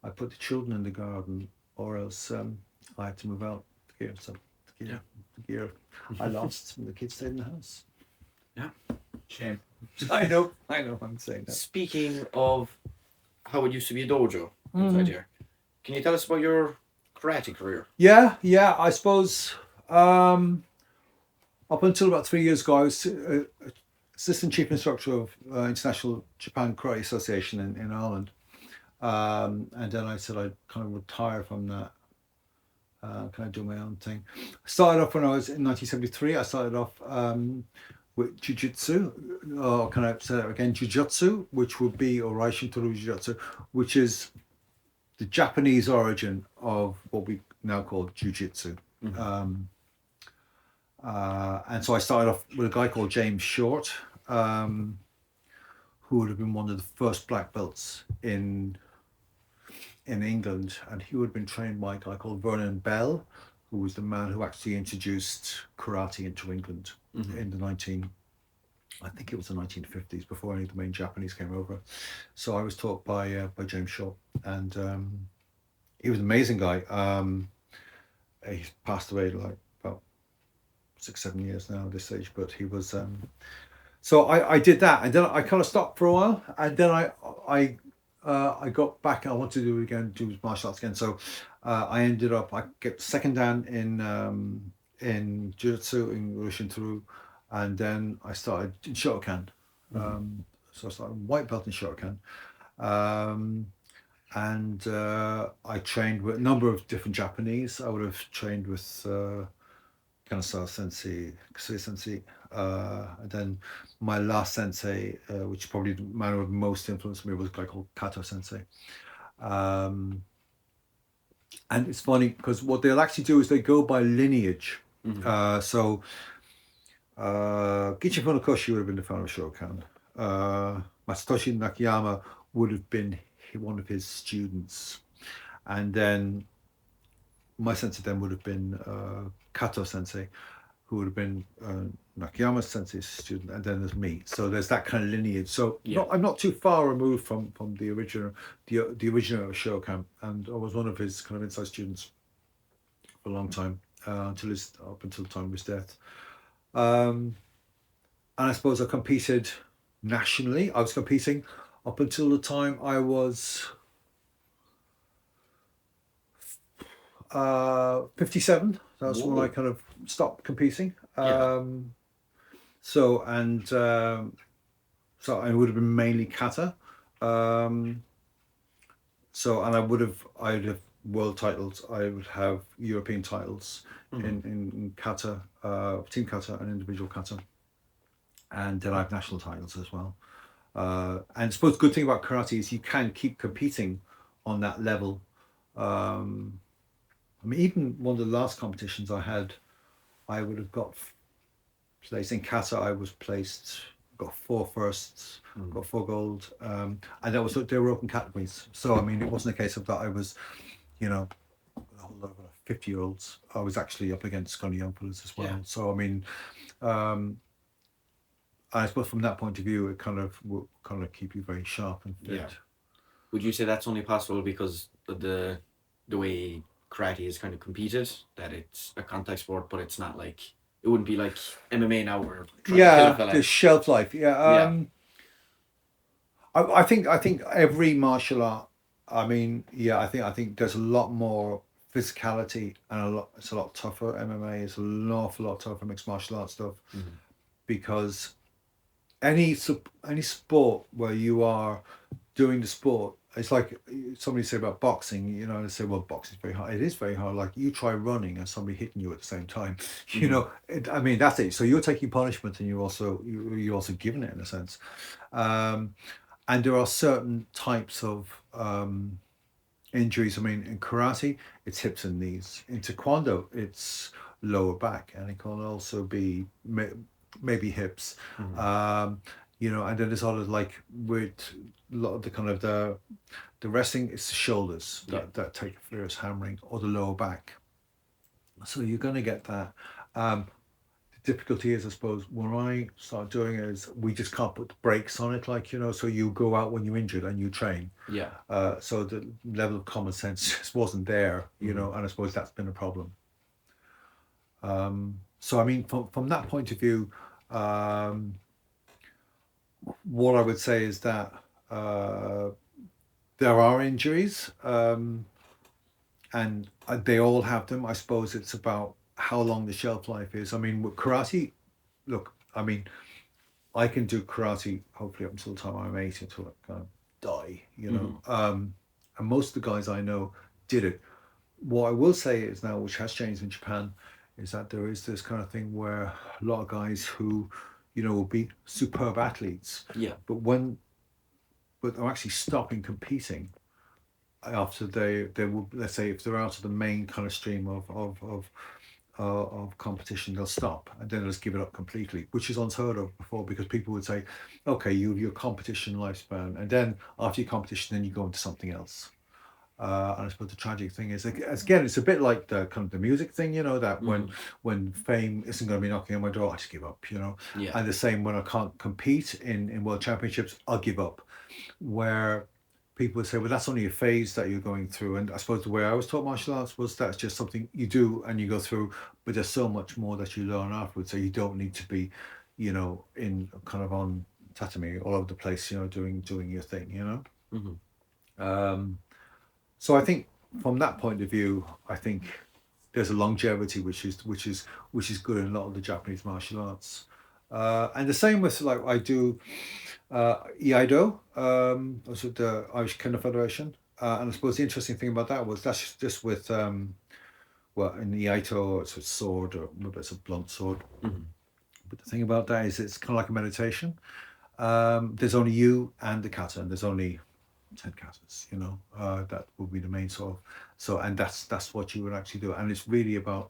Speaker 3: I put the children in the garden or else I had to move out to get some the gear I lost when the kids stayed in the house.
Speaker 2: Yeah.
Speaker 4: Shame.
Speaker 3: I know I'm saying that.
Speaker 2: Speaking of how it used to be a dojo inside here, can you tell us about your karate career?
Speaker 3: Yeah, I suppose up until about 3 years ago I was assistant chief instructor of International Japan Karate Association in Ireland. And then I said I'd kind of retire from that, kind of do my own thing. I started off when I was in 1973. I started off with jiu-jitsu, or can I say that again, jiu-jitsu, which would be, or Raishin-Toru jiu-jitsu, which is the Japanese origin of what we now call jiu-jitsu. And so I started off with a guy called James Short, who would have been one of the first black belts in England, and he would have been trained by a guy called Vernon Bell, who was the man who actually introduced karate into England in the 1950s, before any of the main Japanese came over. So I was taught by James Shaw, and he was an amazing guy. He's passed away like about 6-7 years now at this stage, but he was. So I did that, and then I kind of stopped for a while, and then I got back. I wanted to do it again, do martial arts again. So I ended up, I get second dan in jiu-jitsu in Raishin-Toru, and then I started in Shotokan. So I started white belt in Shotokan, and I trained with a number of different Japanese. I would have trained with Kanazawa sensei, Kasui sensei, and then my last sensei, which probably the man who most influenced me, was a guy called Kato sensei. And it's funny because what they'll actually do is they go by lineage. So Gichin Funakoshi would have been the founder of Shotokan. Masatoshi Nakayama would have been one of his students, and then my sensei then would have been Kato sensei, who would have been Nakayama's sensei student, and then there's me. So there's that kind of lineage. So I'm not too far removed from the original Shokan, and I was one of his kind of inside students for a long time, up until the time of his death. And I suppose I competed nationally. I was competing up until the time I was 57. That was when I kind of stopped competing. So I would have been mainly kata. And I'd have world titles. I would have European titles in kata, team kata and individual kata. And then I have national titles as well. And I suppose the good thing about karate is you can keep competing on that level. I mean, even one of the last competitions I had, I would have got placed in kata. I was placed, got 4 firsts, got 4 gold, and they were open categories. So I mean, it wasn't a case of that I was, a whole lot of 50-year-olds. I was actually up against kind of young fellas as well. Yeah. So I mean, I suppose from that point of view, it will keep you very sharp and fit. Yeah.
Speaker 2: Would you say that's only possible because of the way karate is kind of competed, that it's a contact sport, but it's not like, it wouldn't be like MMA now where
Speaker 3: the shelf life. I think every martial art, I think there's a lot more physicality and it's a lot tougher. MMA is an awful lot tougher, mixed martial arts stuff, because any sport where you are doing the sport, it's like somebody say about boxing, they say, well, boxing is very hard. It is very hard. Like you try running and somebody hitting you at the same time, that's it. So you're taking punishment and you're also giving it in a sense. And there are certain types of injuries. I mean, in karate, it's hips and knees. In taekwondo, it's lower back, and it can also be maybe hips. And then there's others like with a lot of the kind of the wrestling, it's the shoulders that take fierce hammering, or the lower back. So you're going to get that. The difficulty is, I suppose, when I start doing it, is we just can't put the brakes on it, so you go out when you're injured and you train. So the level of common sense just wasn't there, and I suppose that's been a problem. So I mean, from that point of view, what I would say is that there are injuries, and they all have them. I suppose it's about how long the shelf life is. I mean, with karate, look, I mean, I can do karate hopefully up until the time I'm 80, until I kind of die, and most of the guys I know did it. What I will say is now, which has changed in Japan, is that there is this kind of thing where a lot of guys who will be superb athletes, but they're actually stopping competing after they will, let's say, if they're out of the main kind of stream of competition, they'll stop and then they'll just give it up completely, which is unheard of before, because people would say, okay, you have your competition lifespan, and then after your competition, then you go into something else. And I suppose the tragic thing is, again, it's a bit like the kind of the music thing, that when fame isn't going to be knocking on my door, I just give up, And the same when I can't compete in world championships, I'll give up. Where people would say, well, that's only a phase that you're going through. And I suppose the way I was taught martial arts was that's just something you do and you go through, but there's so much more that you learn afterwards. So you don't need to be, in kind of on tatami all over the place, doing your thing, So I think from that point of view, I think there's a longevity which is good in a lot of the Japanese martial arts. And the same with, like, I do Iaido, also the Irish Kendo Federation. And I suppose the interesting thing about that was that's just with in Iaito, it's a sword, or maybe it's a blunt sword. But the thing about that is it's kind of like a meditation. There's only you and the kata, and there's only 10 katas, that would be the main sort of, and that's what you would actually do. And it's really about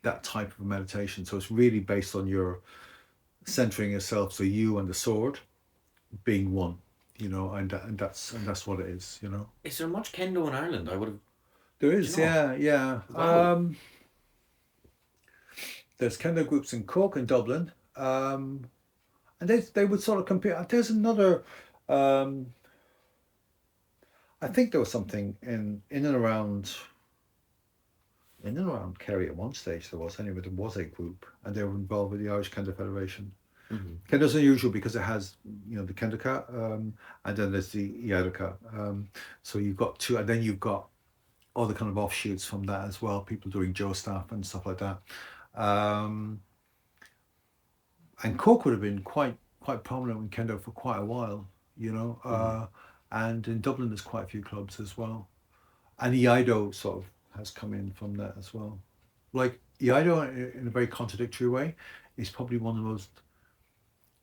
Speaker 3: that type of meditation. So it's really based on your centering yourself, so you and the sword being one, and that's what it is,
Speaker 2: Is there much kendo in Ireland? I would have.
Speaker 3: There is, yeah.
Speaker 2: Wow.
Speaker 3: there's kendo groups in Cork and Dublin, and they would sort of compete. There's another. I think there was something in and around Kerry at one stage. There was a group, and they were involved with the Irish Kendo Federation.
Speaker 2: Mm-hmm.
Speaker 3: Kendo's unusual because it has the Kendoka, and then there's the Iadoka. So you've got two, and then you've got other kind of offshoots from that as well. People doing Joe stuff and stuff like that. And Cork would have been quite prominent in kendo for quite a while, and in Dublin there's quite a few clubs as well, and Iaido sort of has come in from that as well. Like Iaido, in a very contradictory way, is probably one of the most.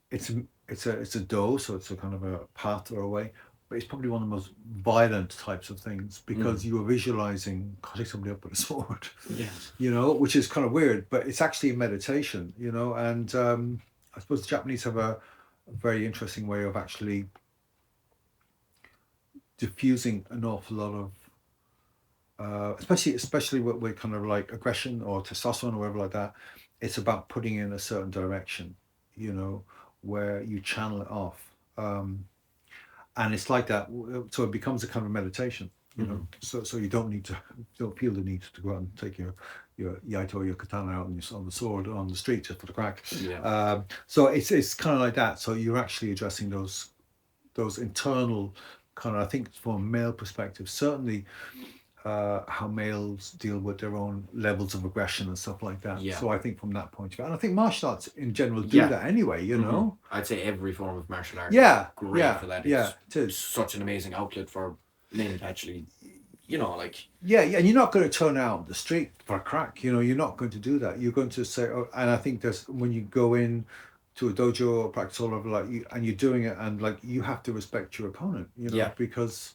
Speaker 3: It's a do, so it's a kind of a path or a way, but it's probably one of the most violent types of things because you are visualizing cutting somebody up with a sword.
Speaker 2: Yeah.
Speaker 3: Which is kind of weird, but it's actually a meditation, and I suppose the Japanese have a very interesting way of actually diffusing an awful lot of, especially with kind of like aggression or testosterone or whatever like that. It's about putting in a certain direction, where you channel it off, and it's like that. So it becomes a kind of meditation, So you don't feel the need to go out and take your yaito or your katana out and on the sword on the street just for the crack.
Speaker 2: Yeah.
Speaker 3: So it's kind of like that. So you're actually addressing those internal kind of, I think from a male perspective, certainly how males deal with their own levels of aggression and stuff like that.
Speaker 2: Yeah.
Speaker 3: So I think from that point of view, and I think martial arts in general do that anyway,
Speaker 2: I'd say every form of martial art
Speaker 3: Yeah,
Speaker 2: is great for that.
Speaker 3: Yeah, it
Speaker 2: It's
Speaker 3: is.
Speaker 2: such an amazing outlet for men to actually, like...
Speaker 3: Yeah, and you're not going to turn out on the street for a crack, you're not going to do that. You're going to say, and I think there's, when you go in to a dojo or practice all over, and you're doing it, and you have to respect your opponent, because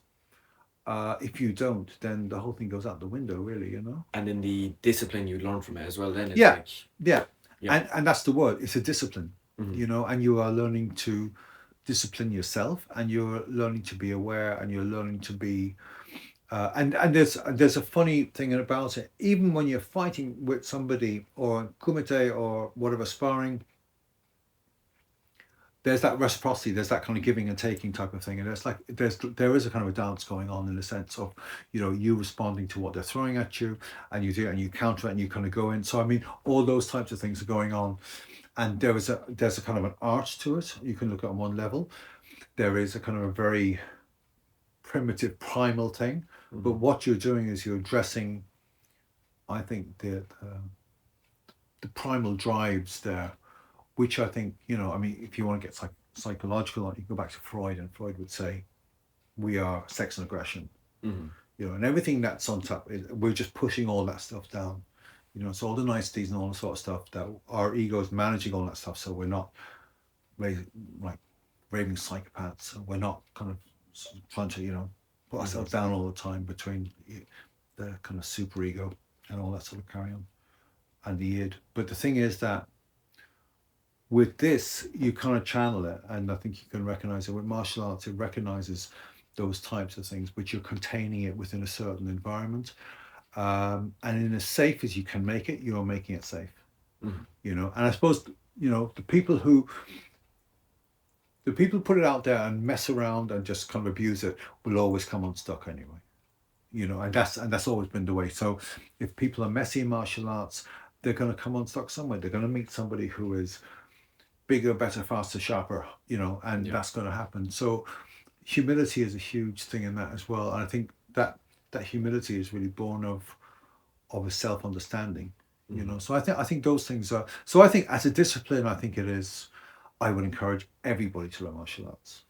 Speaker 3: if you don't, then the whole thing goes out the window, really,
Speaker 2: And then the discipline you learn from it as well, then it's
Speaker 3: Yeah. And that's the word. It's a discipline, and you are learning to discipline yourself, and you're learning to be aware, and you're learning to be, and there's a funny thing about it. Even when you're fighting with somebody or kumite or whatever sparring, there's that reciprocity, there's that kind of giving and taking type of thing, and there is a kind of a dance going on in the sense of you responding to what they're throwing at you, and you do, and you counter it, and you kind of go in. So I mean, all those types of things are going on, and there's a kind of an art to it. You can look at it on one level. There is a kind of a very primitive primal thing, but what you're doing is you're addressing, I think, the primal drives there, which I think, I mean, if you want to get psychological, you go back to Freud, and Freud would say, we are sex and aggression, and everything that's on top, we're just pushing all that stuff down, so all the niceties and all the sort of stuff that our ego is managing all that stuff, so we're not raving psychopaths, and we're not kind of trying to, put ourselves down all the time between the kind of super ego and all that sort of carry on, and the id. But the thing is that with this, you kind of channel it, and I think you can recognize it. With martial arts, it recognizes those types of things, but you're containing it within a certain environment, and in as safe as you can make it, you're making it safe. And I suppose the people who put it out there and mess around and just kind of abuse it will always come unstuck anyway, and that's always been the way. So if people are messy in martial arts, they're going to come unstuck somewhere. They're going to meet somebody who is bigger, better, faster, sharper, and that's going to happen. So humility is a huge thing in that as well. And I think that humility is really born of a self-understanding, So I think those things are, so I think as a discipline, I think it is, I would encourage everybody to learn martial arts.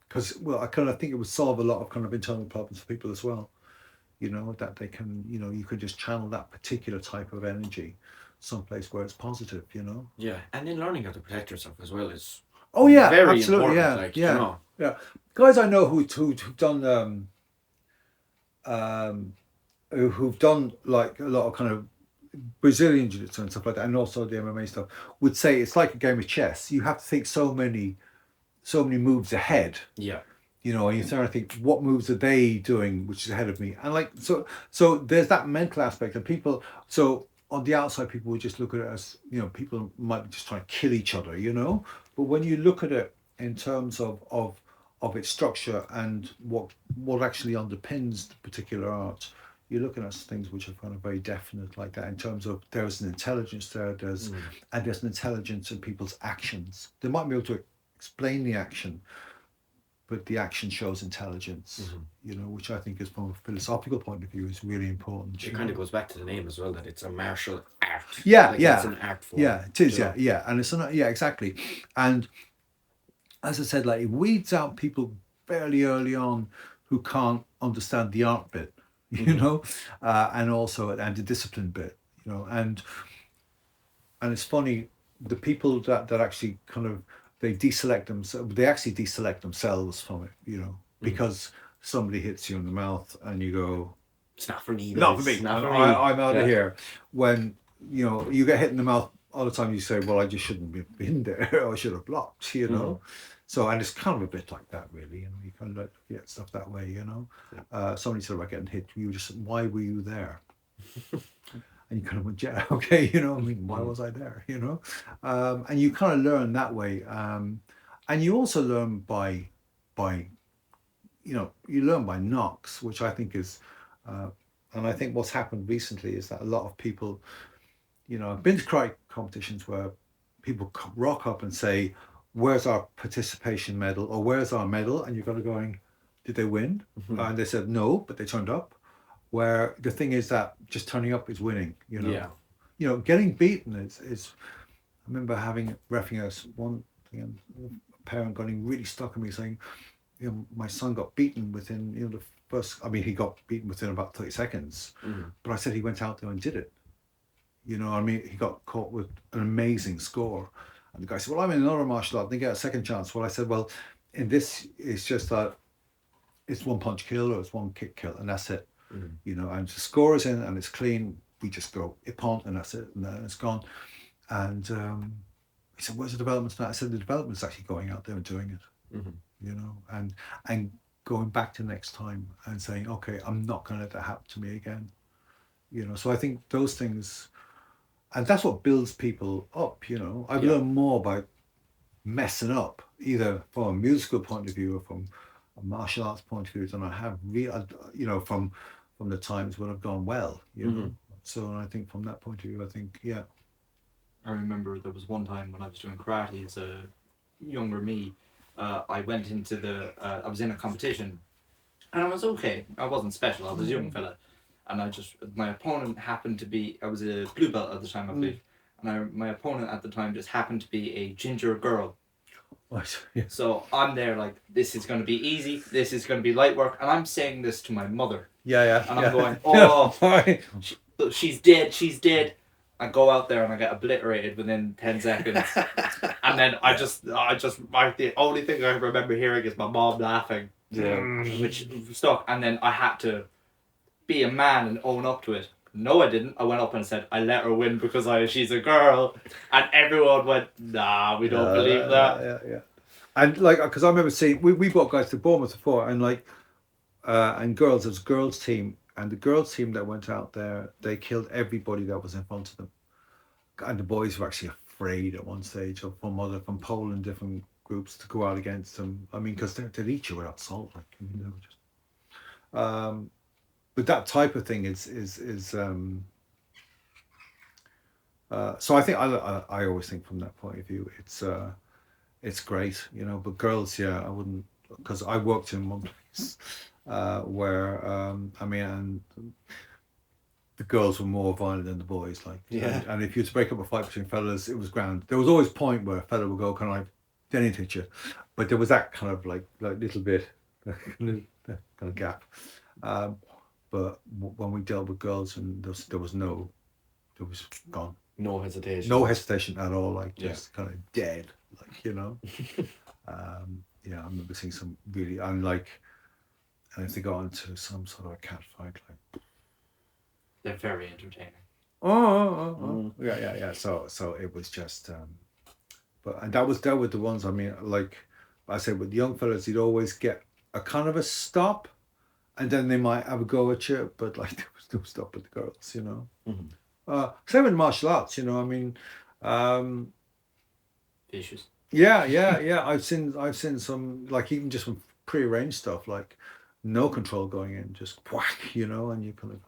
Speaker 3: Because, I kind of think it would solve a lot of kind of internal problems for people as well, that they can, you could just channel that particular type of energy someplace where it's positive,
Speaker 2: Yeah, and then learning how to protect yourself as well is
Speaker 3: very
Speaker 2: absolutely
Speaker 3: important.
Speaker 2: Yeah.
Speaker 3: Guys I know who've done who've done like a lot of kind of Brazilian jiu-jitsu and stuff like that, and also the MMA stuff, would say it's like a game of chess. You have to think so many moves ahead.
Speaker 2: Yeah.
Speaker 3: And you're trying to think, what moves are they doing which is ahead of me? And so there's that mental aspect of people. So on the outside, people would just look at it as, you know, people might be just trying to kill each other, you know. But when you look at it in terms of its structure and what actually underpins the particular art, you're looking at things which are kind of very definite like that, in terms of there's an intelligence there, there's an intelligence in people's actions. They might be able to explain the action, but the action shows intelligence, you know, which I think is, from a philosophical point of view, is really important.
Speaker 2: It kind of goes back to the name as well, that it's a martial art.
Speaker 3: Yeah,
Speaker 2: like
Speaker 3: yeah.
Speaker 2: It's an art form.
Speaker 3: Yeah, it is,
Speaker 2: you
Speaker 3: yeah,
Speaker 2: know?
Speaker 3: yeah. And it's not, yeah, exactly. And as I said, like, it weeds out people fairly early on who can't understand the art bit, you know, and also and the discipline bit, you know. And it's funny, the people that actually kind of, they actually deselect themselves from it, you know, because somebody hits you in the mouth and you go,
Speaker 2: It's not for me.
Speaker 3: not
Speaker 2: guys.
Speaker 3: for me,
Speaker 2: It's not for me.
Speaker 3: I'm out
Speaker 2: Yeah.
Speaker 3: of here. When, you know, you get hit in the mouth all the time, you say, well, I just shouldn't have been there, or I should have blocked, you know. So, and it's kind of a bit like that, really, you know. You kind of like get stuff that way, you know. Somebody said about getting hit, you just, why were you there? And you kind of went, yeah, okay, you know, I mean, why was I there, you know? And you kind of learn that way. And you also learn by, you know, you learn by knocks, which I think is, and I think what's happened recently is that a lot of people, you know, I've been to karate competitions where people rock up and say, where's our participation medal, or where's our medal? And you're kind of going, did they win? And they said no, but they turned up. Where the thing is that just turning up is winning, you know.
Speaker 2: Yeah.
Speaker 3: You know, getting beaten is I remember having refereeing us one thing, a parent getting really stuck on me saying, you know, my son got beaten within, you know, the first, I mean, he got beaten within about 30 seconds, but I said he went out there and did it. You know, I mean, he got caught with an amazing score. And the guy said, well, I'm in another martial art, they get a second chance. Well, I said, well, in this, it's just that it's one punch kill or it's one kick kill, and that's it. You know, and the score is in and it's clean, we just go ippon and that's it, and then it's gone. And he said, where's the development now? I said, the development's actually going out there and doing it, you know, and going back to next time and saying, okay, I'm not going to let that happen to me again, you know. So I think those things, and that's what builds people up, you know. I've learned more about messing up, either from a musical point of view or from a martial arts point of view, than I have real, you know, from the times when I've gone well, you know. So I think from that point of view, I think, yeah.
Speaker 4: I remember there was one time when I was doing karate as a younger me. I went into I was in a competition, and I was okay. I wasn't special. I was a young fella, and my opponent happened to be, I was a blue belt at the time, I believe, and my opponent at the time just happened to be a ginger girl.
Speaker 3: Right. Yeah.
Speaker 4: So I'm there like, this is going to be easy, this is going to be light work, and I'm saying this to my mother.
Speaker 3: Yeah.
Speaker 4: And I'm going, oh, she's dead. I go out there and I get obliterated within 10 seconds. And then the only thing I remember hearing is my mom laughing. Which stuck. And then I had to be a man and own up to it. No, I didn't. I went up and said, I let her win because she's a girl. And everyone went, nah, we don't believe that.
Speaker 3: Yeah. And like, because I remember seeing, we brought guys to Bournemouth before, and like, and girls, it was a girls team, and the girls team that went out there, they killed everybody that was in front of them. And the boys were actually afraid at one stage from Poland, different groups, to go out against them. I mean, because they'd eat you without salt, like, you know, just. But that type of thing is so I think I always think from that point of view, it's great, you know. But girls, yeah, I wouldn't, because I worked in one place where I mean, and the girls were more violent than the boys, like, and if you were to break up a fight between fellas, it was grand. There was always a point where a fella would go, kind of like, they didn't hit you, but there was that kind of like little bit kind of gap. But when we dealt with girls, and there was gone.
Speaker 2: No hesitation.
Speaker 3: No hesitation at all, like, just kind of dead, like, you know. Yeah, I remember seeing some really, and if they got into some sort of a cat fight, like.
Speaker 4: They're very entertaining.
Speaker 3: Yeah. So it was just, and that were the ones. I mean, like I said, with the young fellas, you'd always get a kind of a stop, and then they might have a go at you, but like there was no stop with the girls, you know. Same in martial arts, you know. I mean, um,
Speaker 4: Vicious.
Speaker 3: yeah. I've seen some, like, even just some prearranged stuff, like no control going in, just whack, you know, and you kind of.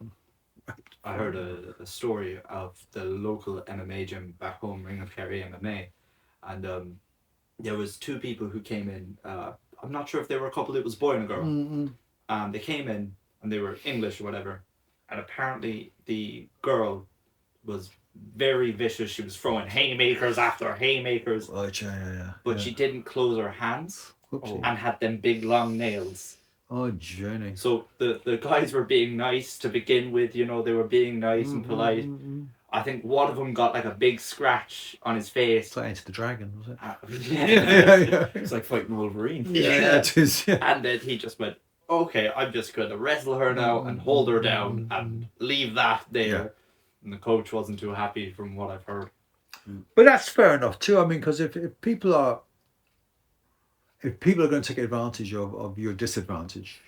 Speaker 4: I heard a story of the local MMA gym back home, Ring of Kerry MMA, and there was two people who came in. I'm not sure if they were a couple. It was a boy and a girl.
Speaker 3: Mm-mm.
Speaker 4: And they came in and they were English or whatever. And apparently the girl was very vicious. She was throwing haymakers after haymakers,
Speaker 3: Right, yeah.
Speaker 4: but she didn't close her hands
Speaker 3: Whoopsie.
Speaker 4: and had them big long nails.
Speaker 3: Oh, Jenny.
Speaker 4: So the guys were being nice to begin with, you know, they were being nice and polite. I think one of them got like a big scratch on his face.
Speaker 3: It's like Enter the Dragon, was it?
Speaker 4: Yeah.
Speaker 2: It's like fighting Wolverine.
Speaker 3: Yeah, it is. Yeah.
Speaker 4: And then he just went, okay, I'm just going to wrestle her now and hold her down and leave that there.
Speaker 3: Yeah.
Speaker 4: And the coach wasn't too happy from what I've heard.
Speaker 3: But that's fair enough too. I mean, because if people are going to take advantage of your disadvantage,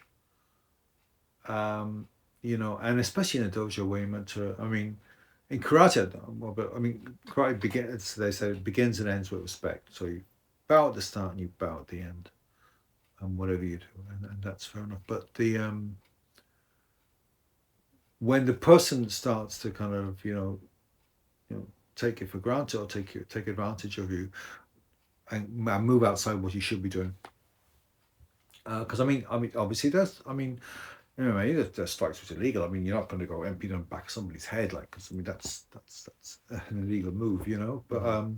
Speaker 3: you know, and especially in a dojo where you're meant to, I mean, in karate, well, but I mean, karate begins. They say it begins and ends with respect. So you bow at the start and you bow at the end, and whatever you do, and that's fair enough. But the when the person starts to kind of you know take it for granted or take advantage of you and move outside what you should be doing, because I mean obviously you know, there's strikes which are illegal. I mean, you're not going to go empty on the back of somebody's head, like, because I mean that's an illegal move, you know. But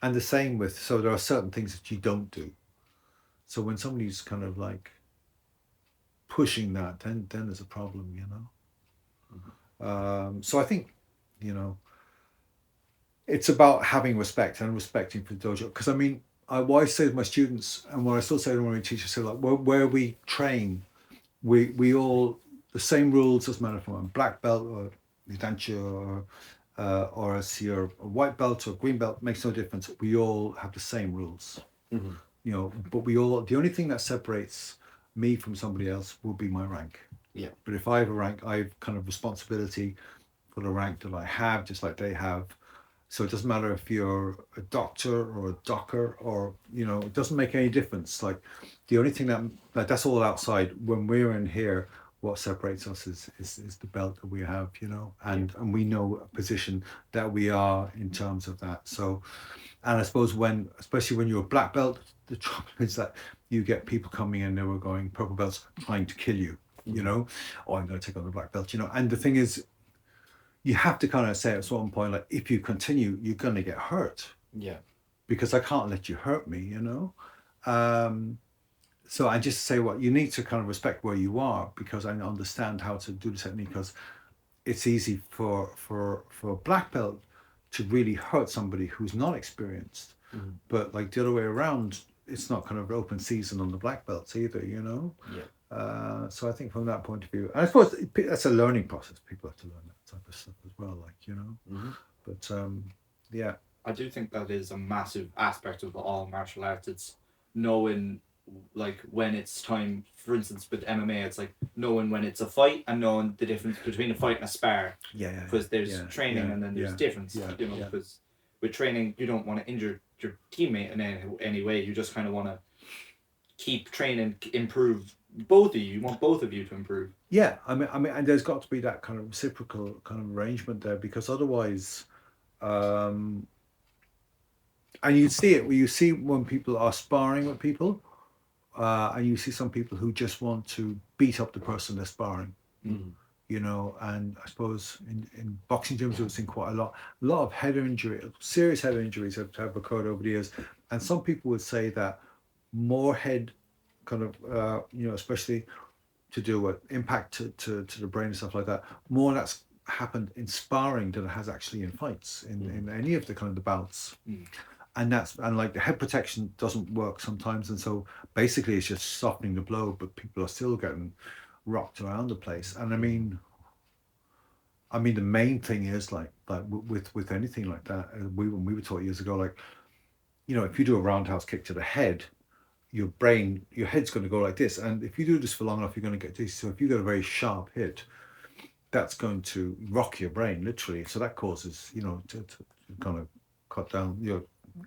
Speaker 3: and the same with, so there are certain things that you don't do. So when somebody's kind of like pushing that, then there's a problem, you know. So I think, you know, it's about having respect and respecting for the dojo. Because I mean, what I say to my students, and what I still say to my teachers, say like where we train, we all, the same rules doesn't matter if I'm a black belt or Nidancho or if you're a white belt or green belt, makes no difference. We all have the same rules, you know. But the only thing that separates me from somebody else will be my rank.
Speaker 2: Yeah.
Speaker 3: But if I have a rank, I have kind of responsibility for the rank that I have, just like they have. So it doesn't matter if you're a doctor or a docker, or, you know, it doesn't make any difference. Like, the only thing that's all outside. When we're in here, what separates us is the belt that we have, you know, and we know a position that we are in terms of that. So, and I suppose especially when you're a black belt, the trouble is that you get people coming in, they were going purple belts trying to kill you, you know, oh, I'm going to take on the black belt, you know. And the thing is, you have to kind of say at a certain point, like, if you continue, you're going to get hurt.
Speaker 2: Yeah.
Speaker 3: Because I can't let you hurt me, you know. So I just say, you need to kind of respect where you are, because I understand how to do the technique. Because it's easy for a black belt to really hurt somebody who's not experienced. But like the other way around, it's not kind of open season on the black belts either, you know.
Speaker 2: Yeah.
Speaker 3: So I think from that point of view, and I suppose that's a learning process. People have to learn that type of stuff as well, like, you know. But yeah.
Speaker 4: I do think that is a massive aspect of all martial arts. It's knowing, like, when it's time, for instance, with MMA, it's like knowing when it's a fight and knowing the difference between a fight and a spar.
Speaker 3: Yeah.
Speaker 4: Because there's training and then there's difference. You know, because with training, you don't want to injure your teammate in any way. You just kind of want to keep training, improve both of you. You want both of you to improve.
Speaker 3: Yeah, I mean, and there's got to be that kind of reciprocal kind of arrangement there, because otherwise, and you see it. You see when people are sparring with people, and you see some people who just want to beat up the person they're sparring. You know, and I suppose in boxing gyms we've seen quite a lot of head injury, serious head injuries have occurred over the years, and some people would say that more head kind of you know, especially to do with impact to the brain and stuff like that, more that's happened in sparring than it has actually in fights in any of the kind of the bouts. And like the head protection doesn't work sometimes, and so basically it's just softening the blow, but people are still getting rocked around the place. And I mean the main thing is like with anything like that, when we were taught years ago, like, you know, if you do a roundhouse kick to the head, your head's going to go like this, and if you do this for long enough, you're going to get this. So if you get a very sharp hit, that's going to rock your brain literally. So that causes, to kind of cut down,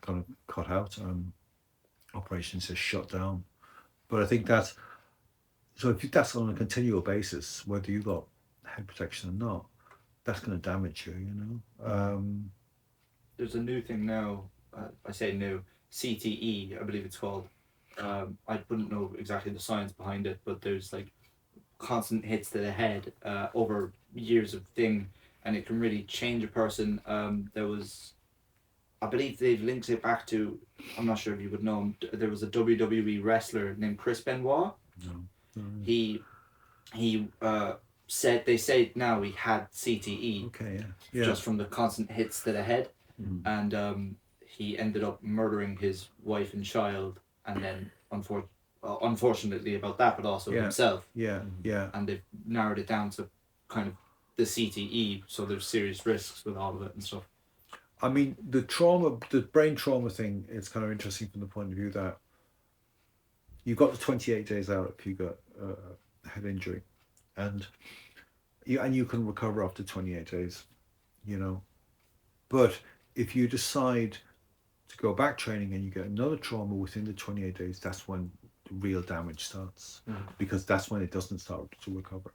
Speaker 3: kind of cut out. Operations just shut down. But I think that's so if that's on a continual basis, whether you got head protection or not, that's going to damage you.
Speaker 4: There's a new thing now. I say new, CTE, I believe it's called. I wouldn't know exactly the science behind it, but there's like constant hits to the head over years of thing, and it can really change a person. I believe they've linked it back to, I'm not sure if you would know him, there was a WWE wrestler named Chris Benoit.
Speaker 3: No.
Speaker 4: He said, they say now he had CTE.
Speaker 3: Okay, yeah.
Speaker 4: Just from the constant hits to the head.
Speaker 3: Mm.
Speaker 4: And he ended up murdering his wife and child, and then unfortunately about that, but also himself.
Speaker 3: Yeah.
Speaker 4: And they've narrowed it down to kind of the CTE, so there's serious risks with all of it and stuff.
Speaker 3: I mean, the brain trauma thing is kind of interesting from the point of view that you got the 28 days out if you got a head injury, and you can recover after 28 days, But if you decide to go back training and you get another trauma within the 28 days, that's when the real damage starts, because that's when it doesn't start to recover,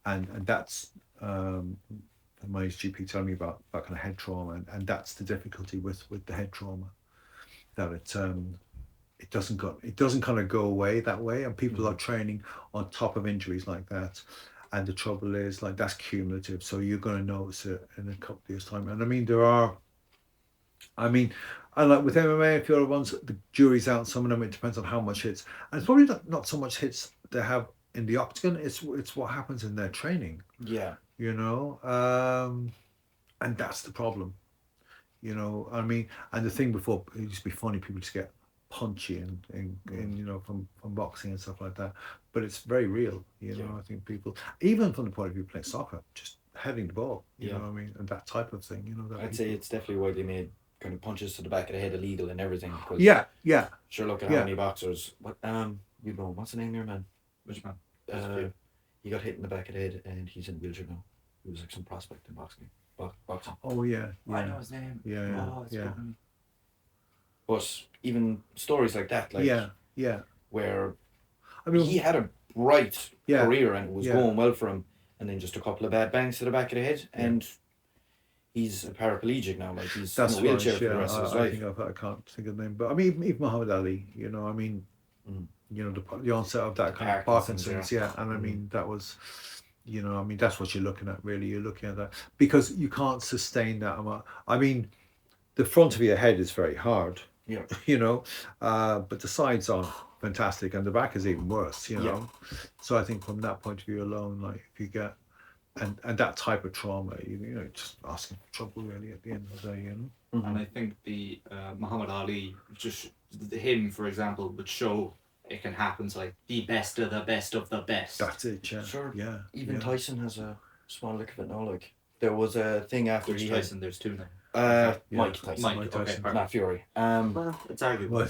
Speaker 3: and that's. My GP telling me about that kind of head trauma, and that's the difficulty with the head trauma, that it doesn't kind of go away that way, and people are training on top of injuries like that, and the trouble is like that's cumulative, so you're going to notice it in a couple of years time. And I mean and like with MMA, if you're ones, the jury's out. Some of them, it depends on how much hits, and it's probably not so much hits they have in the octagon. It's what happens in their training.
Speaker 2: Yeah.
Speaker 3: And that's the problem, I mean, and the thing before, it used to be funny, people just get punchy and from boxing and stuff like that, but it's very real, I think people, even from the point of view of playing soccer, just heading the ball, you know what I mean, and that type of thing,
Speaker 2: I'd say it's definitely why they made kind of punches to the back of the head illegal and everything, because sure, look at how many boxers, what's the name of your man?
Speaker 4: Which man?
Speaker 2: He got hit in the back of the head and he's in a wheelchair now. He was like some prospect in boxing.
Speaker 3: Oh yeah.
Speaker 4: I know his name.
Speaker 3: Yeah.
Speaker 2: But even stories like that, where
Speaker 3: I mean,
Speaker 2: he had a bright career and it was going well for him, and then just a couple of bad bangs to the back of the head, and he's a paraplegic now. Like he's in a wheelchair for the rest of his life.
Speaker 3: I can't think of the name, but I mean, even Muhammad Ali. The onset of that kind of Parkinson's. And I mean that was. That's what you're looking at, really. You're looking at that because you can't sustain that amount. I mean, the front of your head is very hard, but the sides are fantastic, and the back is even worse, So I think from that point of view alone, like if you get and that type of trauma, just asking for trouble really at the end of the day,
Speaker 4: And I think the Muhammad Ali, just him, for example, would show. It can happen to like the best of the best of the best.
Speaker 3: That's it, yeah.
Speaker 2: Sure.
Speaker 3: Yeah.
Speaker 2: Even Tyson has a small lick of it now. Like there was a thing after
Speaker 4: Which
Speaker 2: he
Speaker 4: Tyson? There's two now.
Speaker 2: Mike Tyson.
Speaker 4: Mike Tyson. Okay,
Speaker 2: not Fury.
Speaker 4: Well, it's arguable.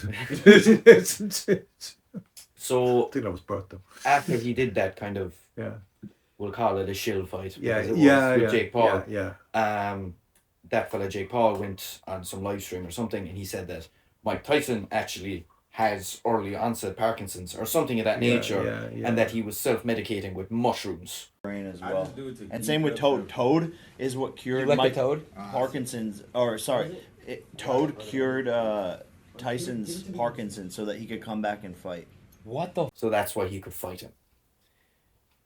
Speaker 2: So
Speaker 3: I think that was Bert though.
Speaker 2: After he did that kind of, we'll call it a shill fight. With Jake Paul. That fella Jake Paul went on some live stream or something, and he said that Mike Tyson actually has early onset Parkinson's or something of that nature, and that he was self-medicating with mushrooms.
Speaker 5: Brain as well. And same with Toad. Toad is what cured Mike Parkinson's, Toad cured Tyson's Parkinson's so that he could come back and fight.
Speaker 4: What the?
Speaker 2: So that's why he could fight him.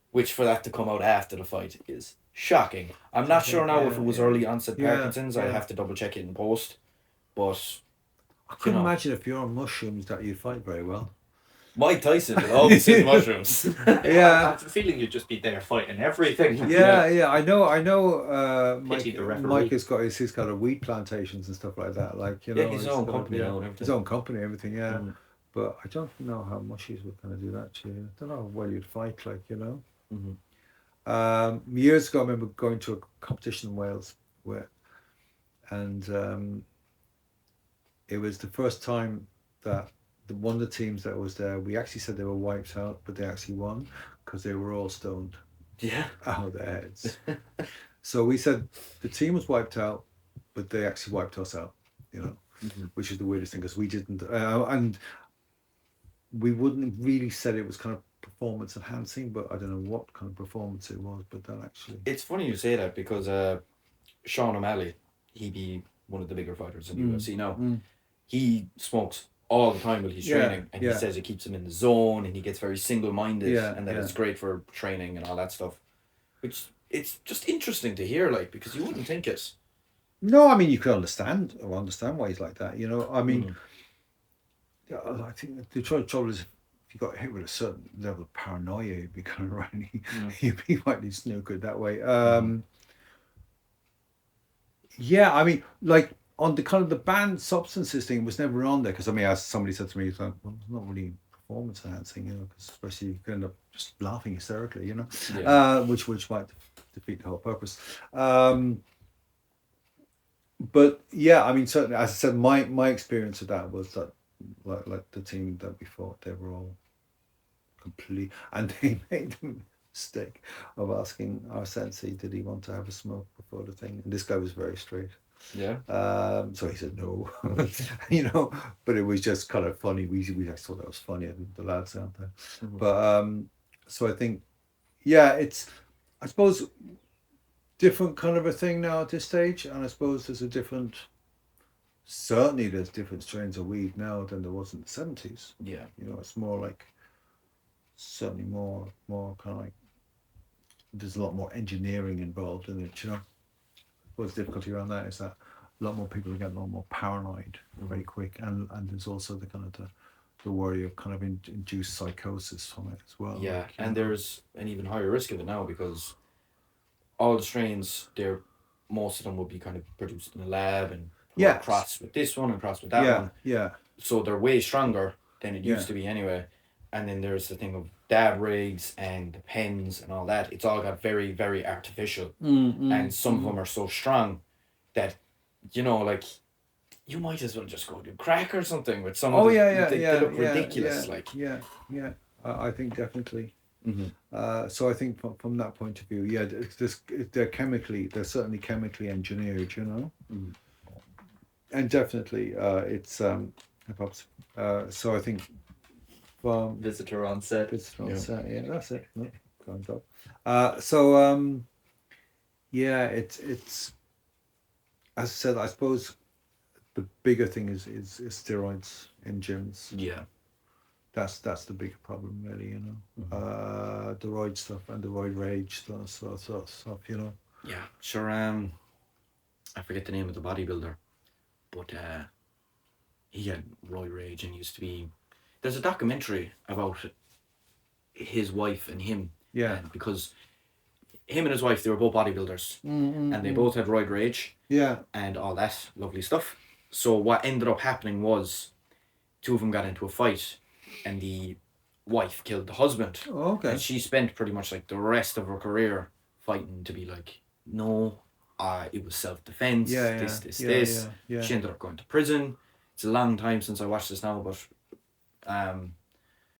Speaker 2: Which for that to come out after the fight is shocking. I'm not sure now if it was early onset Parkinson's. I have to double check it in post, but.
Speaker 3: I couldn't imagine if you're on mushrooms that you'd fight very well.
Speaker 2: Mike Tyson with all his mushrooms.
Speaker 4: I have a feeling you'd just be there fighting everything.
Speaker 3: I know. Mike has got he's got a wheat plantations and stuff like that. Like
Speaker 2: his own company.
Speaker 3: His own company, everything. Yeah, but I don't know how mushies would kind of do that to you. I don't know how well you'd fight. Years ago, I remember going to a competition in Wales it was the first time that one of the teams that was there, we actually said they were wiped out, but they actually won because they were all stoned.
Speaker 2: Yeah.
Speaker 3: out of their heads. So we said the team was wiped out, but they actually wiped us out, you know, which is the weirdest thing because we didn't, and we wouldn't really said it was kind of performance enhancing, but I don't know what kind of performance it was, but that actually.
Speaker 2: It's funny you say that because Sean O'Malley, he be one of the bigger fighters in the UFC now. He smokes all the time while he's training, and he says it keeps him in the zone, and he gets very single-minded, and that it's great for training and all that stuff. Which it's just interesting to hear, like, because you wouldn't think it.
Speaker 3: No, I mean you could understand why he's like that. You know, I mean, I think the trouble is if you got hit with a certain level of paranoia, you'd be kind of you'd be rightly snookered that way. Yeah, I mean, like on the kind of the banned substances thing was never on there because I mean, as somebody said to me, it's like, well, it's not really performance enhancing, you know, because especially you can end up just laughing hysterically, you know, which might defeat the whole purpose. But yeah, I mean, certainly, as I said, my experience of that was that like the team that we fought, they were all complete, and they made the mistake of asking our sensei, did he want to have a smoke before the thing? And this guy was very straight.
Speaker 2: Yeah.
Speaker 3: So he said no, you know, but it was just kind of funny. We just thought that was funny, and the lads out there. But so I think, yeah, it's, I suppose, different kind of a thing now at this stage, and I suppose there's certainly there's different strains of weed now than there was in the 70s.
Speaker 2: Yeah.
Speaker 3: You know, it's more like, certainly more kind of like, there's a lot more engineering involved in it, you know. What's the difficulty around that is that a lot more people are getting a lot more paranoid very quick, and there's also the kind of the worry of kind of induced psychosis from it as well.
Speaker 2: Yeah,
Speaker 3: like,
Speaker 2: and there's an even higher risk of it now because all the strains, most of them will be kind of produced in a lab and crossed with this one and crossed with that one.
Speaker 3: Yeah.
Speaker 2: So they're way stronger than it used to be anyway. And then there's the thing of dab rigs and the pens and all that. It's all got very, very artificial. And some of them are so strong that, you know, like, you might as well just go do crack or something with some of them. They look ridiculous.
Speaker 3: Yeah. I think definitely. So I think from that point of view, yeah, they're certainly chemically engineered, you know. And definitely it's so I think
Speaker 4: visitor on set,
Speaker 3: yeah, that's it. No, kind of. So yeah, it's as I said, I suppose the bigger thing is steroids in gyms.
Speaker 2: Yeah.
Speaker 3: That's the bigger problem, really, you know. The roid stuff and the roid rage sort of stuff, you know.
Speaker 2: Yeah, sure. I forget the name of the bodybuilder, but he had roid rage and used to be. There's a documentary about his wife and him.
Speaker 3: Yeah.
Speaker 2: Because him and his wife, they were both bodybuilders, and they both had roid rage.
Speaker 3: Yeah.
Speaker 2: And all that lovely stuff. So what ended up happening was, two of them got into a fight, and the wife killed the husband.
Speaker 3: Oh, okay.
Speaker 2: And she spent pretty much like the rest of her career fighting to be like, no, it was self-defense. This.
Speaker 3: Yeah.
Speaker 2: She ended up going to prison. It's a long time since I watched this now, but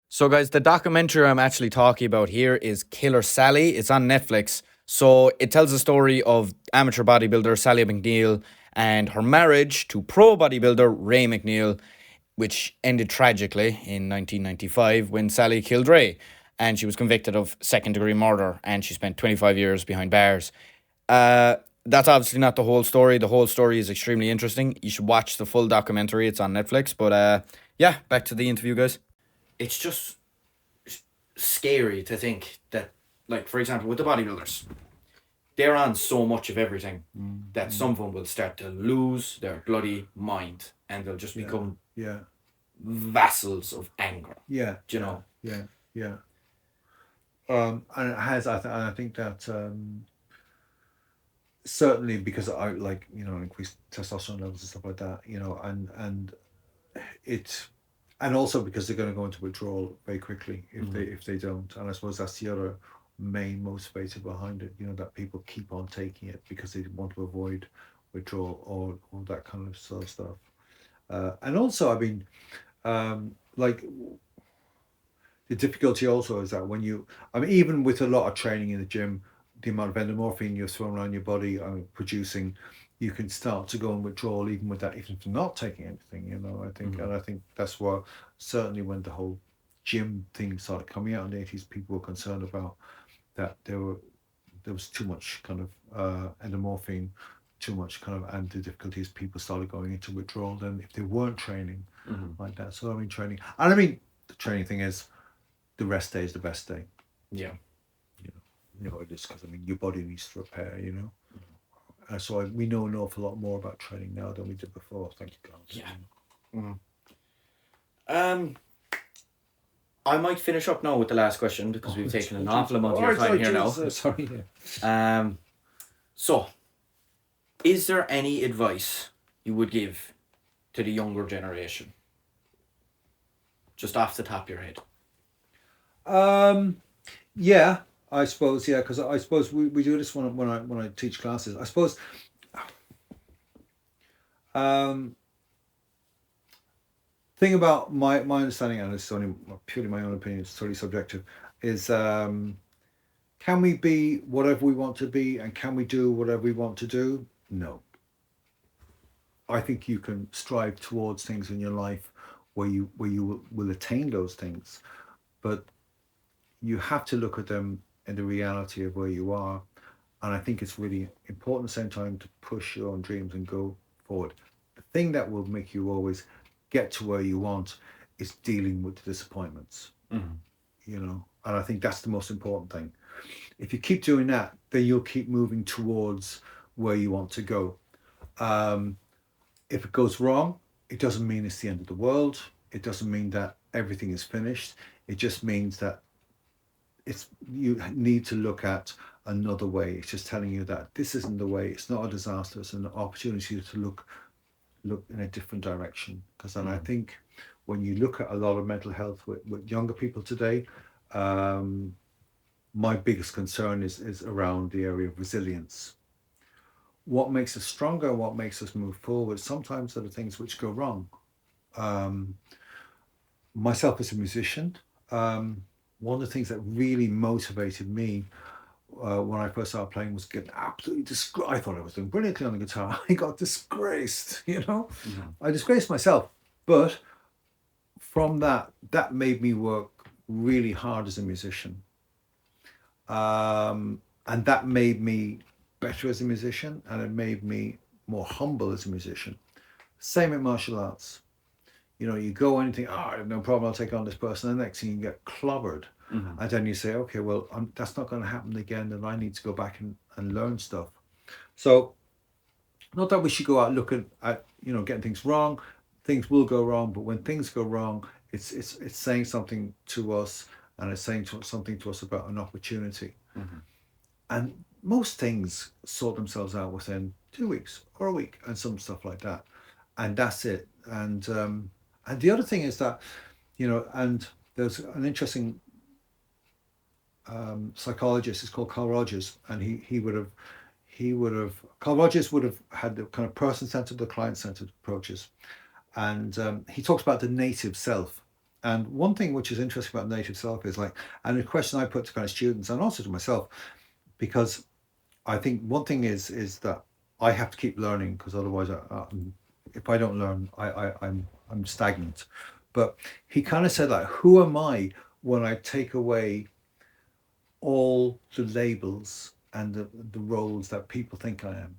Speaker 2: so guys, the documentary I'm actually talking about here is Killer Sally. It's on Netflix. So it tells the story of amateur bodybuilder Sally McNeil and her marriage to pro bodybuilder Ray McNeil, which ended tragically in 1995 when Sally killed Ray, and she was convicted of second-degree murder, and she spent 25 years behind bars. That's obviously not the whole story. The whole story is extremely interesting. You should watch the full documentary. It's on Netflix. But yeah, back to the interview, guys. It's just scary to think that, like, for example, with the bodybuilders, they're on so much of everything that some of them will start to lose their bloody mind, and they'll just become vassals of anger.
Speaker 3: Yeah.
Speaker 2: Do you know?
Speaker 3: Yeah. And it has, I think that certainly because I like, you know, increased testosterone levels and stuff like that, you know, and it, and also because they're going to go into withdrawal very quickly if they don't, and I suppose that's the other main motivator behind it, you know, that people keep on taking it because they want to avoid withdrawal or that kind of sort of stuff. And also, I mean, like, the difficulty also is that when you, I mean, even with a lot of training in the gym, the amount of endomorphine you're throwing around your body producing, you can start to go in withdrawal even with that, even if you're not taking anything, you know, I think. And I think that's why certainly when the whole gym thing started coming out in the 80s, people were concerned about that there was too much kind of endomorphine, too much kind of, and the difficulties, people started going into withdrawal then if they weren't training like that. So I mean training, and I mean the training thing is the rest day is the best day.
Speaker 2: Yeah.
Speaker 3: You know, it is, because I mean your body needs to repair, you know. So we know an awful lot more about training now than we did before, thank you God.
Speaker 2: Yeah. I might finish up now with the last question because we've taken an awful amount of your time here now.
Speaker 3: Sorry. Yeah.
Speaker 2: So, is there any advice you would give to the younger generation? Just off the top of your head.
Speaker 3: Yeah, I suppose, yeah, because I suppose we do this when I teach classes. I suppose thing about my understanding, and it's only purely my own opinion, it's totally subjective, is can we be whatever we want to be and can we do whatever we want to do? No. I think you can strive towards things in your life where you will attain those things, but you have to look at them in the reality of where you are. And I think it's really important at the same time to push your own dreams and go forward. The thing that will make you always get to where you want is dealing with the disappointments, you know, and I think that's the most important thing. If you keep doing that, then you'll keep moving towards where you want to go. If it goes wrong, it doesn't mean it's the end of the world. It doesn't mean that everything is finished. It just means that you need to look at another way. It's just telling you that this isn't the way. It's not a disaster. It's an opportunity to look in a different direction. Because then I think when you look at a lot of mental health with younger people today, my biggest concern is around the area of resilience. What makes us stronger, what makes us move forward, sometimes are the things which go wrong. Myself as a musician, one of the things that really motivated me when I first started playing was getting absolutely I thought I was doing brilliantly on the guitar. I got disgraced, you know. I disgraced myself, but from that made me work really hard as a musician, and that made me better as a musician, and it made me more humble as a musician. Same in martial arts. You know, you go and you think, oh, no problem, I'll take on this person. And the next thing you get clobbered. And then you say, okay, well, that's not going to happen again. And I need to go back and learn stuff. So not that we should go out looking at, you know, getting things wrong. Things will go wrong. But when things go wrong, it's saying something to us, and it's saying something to us about an opportunity. And most things sort themselves out within 2 weeks or a week and some stuff like that. And that's it. And the other thing is that, you know, and there's an interesting psychologist, it's called Carl Rogers, and Carl Rogers would have had the kind of person-centered, the client-centered approaches. And he talks about the native self. And one thing which is interesting about native self is like, and a question I put to kind of students and also to myself, because I think one thing is that I have to keep learning, because otherwise if I don't learn, I'm stagnant. But he kind of said, like, who am I when I take away all the labels and the roles that people think I am?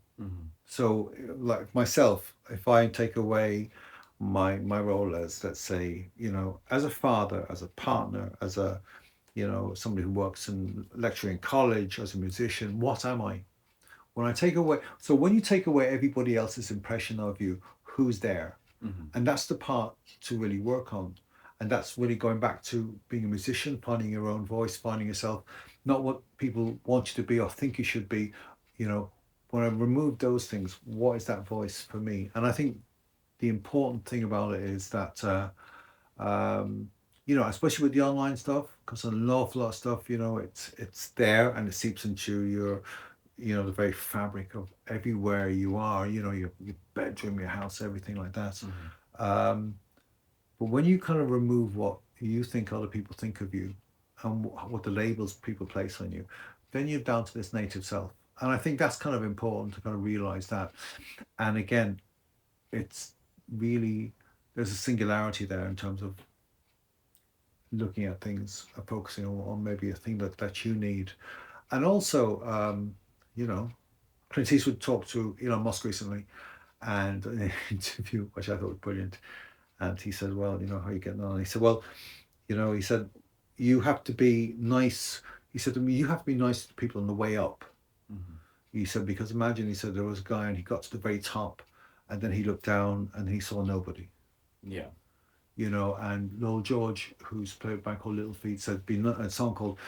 Speaker 3: So like myself, if I take away my role as, let's say, you know, as a father, as a partner, as a, you know, somebody who works in lecturing in college, as a musician, what am I? When I take away, so when you take away everybody else's impression of you, who's there? And that's the part to really work on. And that's really going back to being a musician, finding your own voice, finding yourself, not what people want you to be or think you should be. You know, when I remove those things, what is that voice for me? And I think the important thing about it is that, you know, especially with the online stuff, because an awful lot of stuff, you know, it's there and it seeps into your, you know, the very fabric of everywhere you are, you know, your bedroom, your house, everything like that. But when you kind of remove what you think other people think of you, and what the labels people place on you, then you're down to this native self. And I think that's kind of important to kind of realize that. And again, it's really, there's a singularity there in terms of looking at things, focusing on maybe a thing that you need. And also, you know, Clint Eastwood talked to Elon Musk recently, and in an interview, which I thought was brilliant. And he said, well, you know, how are you getting on? And he said, well, you know, he said, you have to be nice. He said to me, you have to be nice to people on the way up. He said, because imagine, he said, there was a guy and he got to the very top and then he looked down and he saw nobody.
Speaker 2: Yeah.
Speaker 3: You know, and Noel George, who's played a band called Little Feat, said, a song called,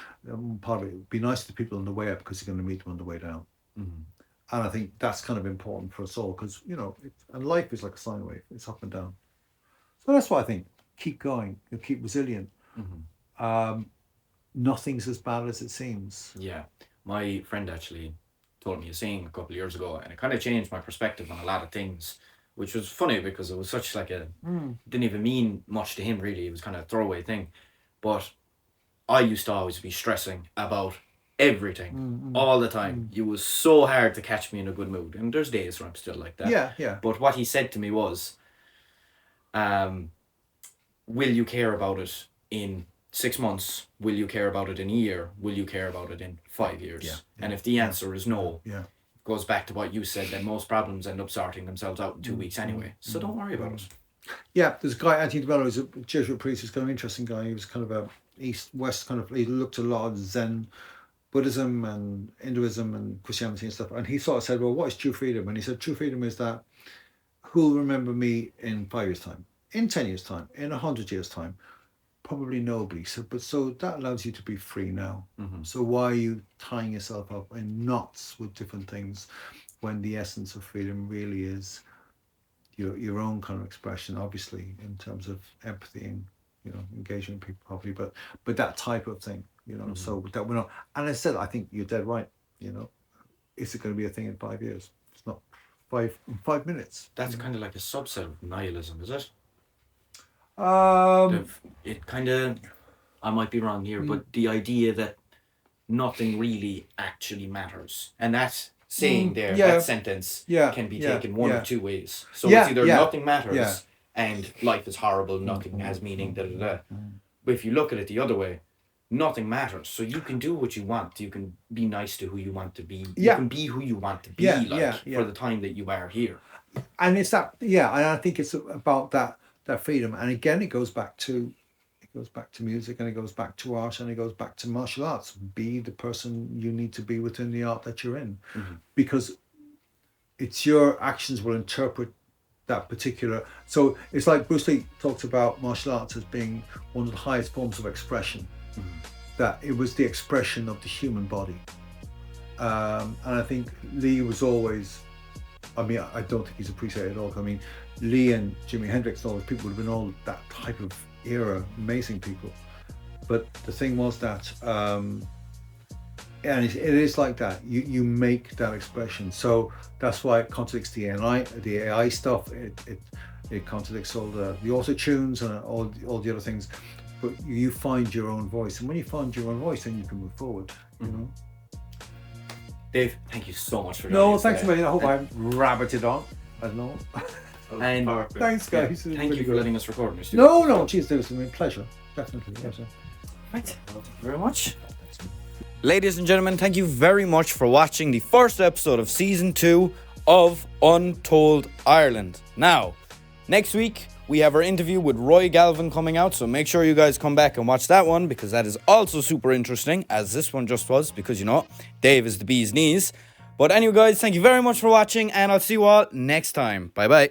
Speaker 3: part of it, be nice to people on the way up because you're going to meet them on the way down. And I think that's kind of important for us all because, you know, and life is like a sine wave. It's up and down. So that's why I think keep going, you keep resilient. Nothing's as bad as it seems.
Speaker 2: Yeah. My friend actually told me a saying a couple of years ago, and it kind of changed my perspective on a lot of things, which was funny because it was such like a, didn't even mean much to him really. It was kind of a throwaway thing. But I used to always be stressing about everything all the time. It was so hard to catch me in a good mood. And there's days where I'm still like that.
Speaker 3: Yeah.
Speaker 2: But what he said to me was, will you care about it in 6 months? Will you care about it in a year? Will you care about it in 5 years?
Speaker 3: Yeah.
Speaker 2: And if the answer is no,
Speaker 3: Yeah.
Speaker 2: it goes back to what you said, that most problems end up sorting themselves out in 2 weeks anyway. So don't worry about it.
Speaker 3: Yeah, there's a guy, Anthony DeBello, who's a Jesuit priest. He's kind of an interesting guy. He was kind of a east-west kind of, he looked a lot at Zen Buddhism and Hinduism and Christianity and stuff. And he sort of said, well, what is true freedom? And he said, true freedom is that who'll remember me in 5 years' time, in 10 years' time, in 100 years' time? Probably nobody. So that allows you to be free now. So why are you tying yourself up in knots with different things when the essence of freedom really is your own kind of expression, obviously, in terms of empathy and, you know, engaging with people properly, but that type of thing, you know, so that we're not, and I said, I think you're dead right, you know, is it going to be a thing in 5 years? It's not 5 minutes.
Speaker 2: That's kind of like a subset of nihilism, is it?
Speaker 3: Um,
Speaker 2: It kind of, I might be wrong here, but the idea that nothing really actually matters. And that saying there, that sentence can be taken one of two ways. So it's either nothing matters and life is horrible, nothing has meaning, But if you look at it the other way, nothing matters. So you can do what you want. You can be nice to who you want to be. You can be who you want to be for the time that you are here.
Speaker 3: And it's that, and I think it's about that freedom. And again, it goes back to music, and it goes back to art, and it goes back to martial arts. Be the person you need to be within the art that you're in, because it's your actions will interpret that particular. So it's like Bruce Lee talks about martial arts as being one of the highest forms of expression, that it was the expression of the human body. And I think Lee was always, I mean, I don't think he's appreciated at all. I mean, Lee and Jimi Hendrix and all those people would have been all that type of era, amazing people. But the thing was that, and it is like that. You make that expression. So that's why it contradicts the AI stuff. It contradicts all the auto tunes and all the other things. But you find your own voice, and when you find your own voice, then you can move forward. You know.
Speaker 2: Dave, thank you so much for joining us.
Speaker 3: No, thanks a million. I hope I rabbited on. I don't know.
Speaker 2: And
Speaker 3: thanks, guys.
Speaker 2: Thank you for letting us record in your studio.
Speaker 3: No, cheers, it was a pleasure. Definitely. Pleasure.
Speaker 2: Right. Thank you very much.
Speaker 1: Ladies and gentlemen, thank you very much for watching the first episode of Season 2 of Untold Ireland. Now, next week, we have our interview with Roy Galvin coming out, so make sure you guys come back and watch that one, because that is also super interesting, as this one just was, because, you know, Dave is the bee's knees. But anyway, guys, thank you very much for watching, and I'll see you all next time. Bye-bye.